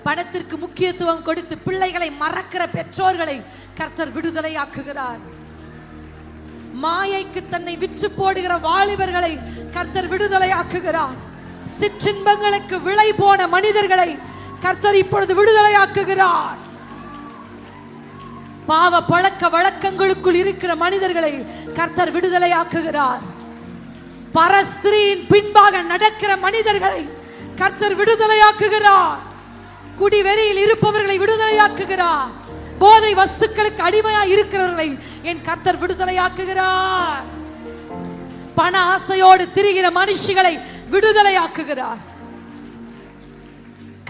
பணத்திற்கு முக்கியத்துவம் கொடுத்து பிள்ளைகளை மறக்கிற பெற்றோர்களை கர்த்தர் விடுதலையாக்குகிறார். மாயைக்கு தன்னை விற்று போடுகிற வாலிபர்களை கர்த்தர் விடுதலையாக்குகிறார். சிற்றின்பங்களுக்கு விலை போன மனிதர்களை கர்த்தர் இப்பொழுது விடுதலையாக்குகிறார். பாவ பழக்க வழக்கங்களுக்குள் இருக்கிற மனிதர்களை கர்த்தர் விடுதலையாக்குகிறார். பரஸ்திரியின் பின்பாக நடக்கிற மனிதர்களை கர்த்தர் விடுதலையாக்குகிறார். குடிவெறியில் இருப்பவர்களை விடுதலையாக்குகிறார். போதை வஸ்துக்களுக்கு அடிமையா இருக்கிறவர்களை என் கர்த்தர் விடுதலையாக்குகிறார். பண ஆசையோடு திரிகிற மனுஷிகளை விடுதலையாக்குகிறார்.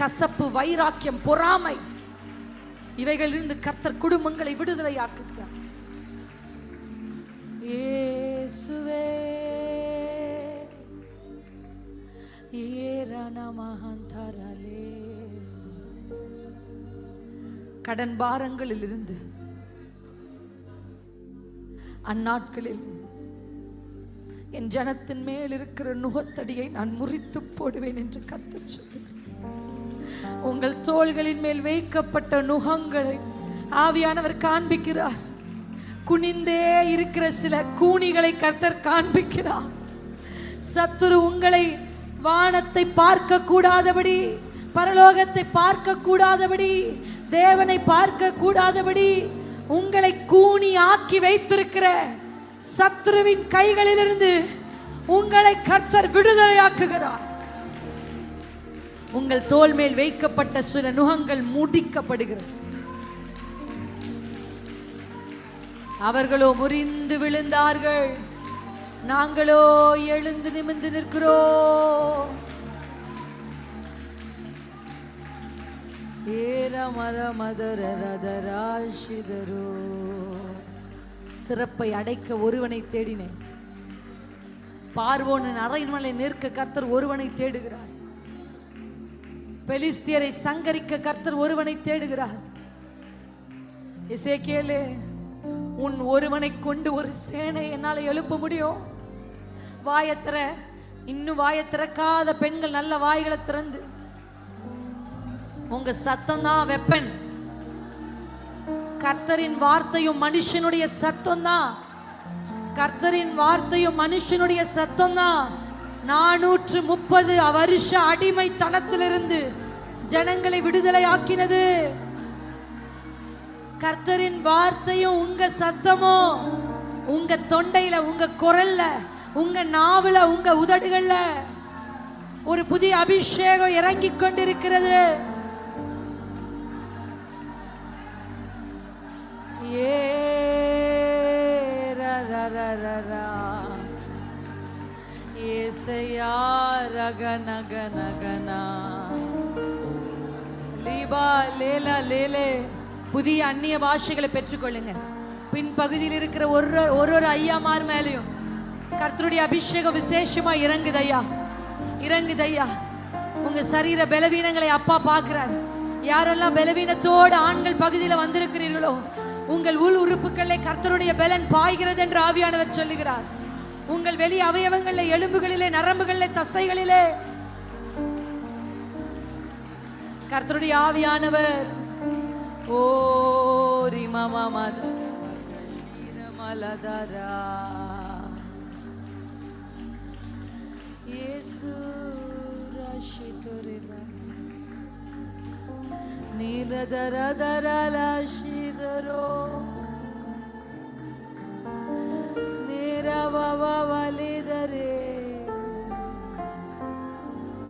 கசப்பு, வைராக்கியம், பொறாமை இவைகளிலிருந்து கர்த்தர் குடும்பங்களை விடுதலையாக்குகிறார். இயேசுவே ஏரணமஹந்தரலே. கடன் பாரங்களில் இருந்து அந்நாட்களில் என் ஜனத்தின் மேல் இருக்கிற நுகத்தடியை நான் முறித்து போடுவேன் என்று கர்த்தர் சொல்லுகிறார். உங்கள் தோள்களின் மேல் வைக்கப்பட்ட நுகங்களை ஆவியானவர் காண்பிக்கிறார். குனிந்தே இருக்கிற சில கூனிகளை கர்த்தர் காண்பிக்கிறார். சத்துரு உங்களை வானத்தை பார்க்க கூடாதபடி, பரலோகத்தை பார்க்க கூடாதபடி, தேவனை பார்க்க கூடாதபடி உங்களை கூனி ஆக்கி வைத்திருக்கிற சத்துருவின் கைகளிலிருந்து உங்களை கர்த்தர் விடுதலையாக்குகிறார். உங்கள் தோள் மேல் வைக்கப்பட்ட சில நுகங்கள் முடிக்கப்படுகிறது. அவர்களோ முறிந்து விழுந்தார்கள், நாங்களோ எழுந்து நிமிர்ந்து நிற்கிறோம். திறப்பை அடைக்க ஒருவனை தேடினேன். பார்வோனின் அரண்மனை நிற்க கர்த்தர் ஒருவனை தேடுகிறார். பெலிஸ்தியரை சங்கரிக்க கர்த்தர் ஒருவனை தேடுகிறார். எசேக்கியேலே, உன் ஒருவனை கொண்டு ஒரு சேனை என்னால் எழுப்ப முடியும். வாயத்திற, இன்னும் வாயை திறக்காத பெண்கள் நல்ல வாய்களை திறந்து, உங்க சத்தம் தான் வெப்பன். கர்த்தரின் வார்த்தையும் மனுஷனுடைய சத்தம் தான். கர்த்தரின் வார்த்தையும் மனுஷனுடைய சத்தம் தான் 430 வருஷ அடிமைத்தனத்திலிருந்து ஜனங்களை விடுதலை ஆக்கினது. கர்த்தரின் வார்த்தையும் உங்க சத்தமும் உங்க தொண்டையில, உங்க குரல்ல, உங்க நாவுல, உங்க உதடுகள்ல ஒரு புதிய அபிஷேகம் இறங்கி கொண்டிருக்கிறது. புதிய அந்நிய பாஷைகளை பெற்றுக்கொள்ளுங்க. பின்பகுதியில் இருக்கிற ஒரு ஐயாமார் மேலையும் கர்த்தருடைய அபிஷேகம் விசேஷமா இறங்குதையா, இறங்குதையா. உங்க சரீர பலவீனங்களை அப்பா பார்க்கிறார். யாரெல்லாம் பலவீனத்தோடு ஆண்கள் பகுதியில் வந்திருக்கிறீர்களோ, உங்கள் உள் உறுப்புகளை கர்த்தருடைய பலன் பாய்கிறது என்று ஆவியானவர் சொல்லுகிறார். உங்கள் வெளி அவயவங்களிலே, எலும்புகளிலே, நரம்புகளிலே, தசைகளிலே கர்த்தருடைய ஆவியானவர் ஓரி மமலதரா இயேசு ரஷிதுரிப நீரதரதரலஷிதரோ நீரவவவலிதரே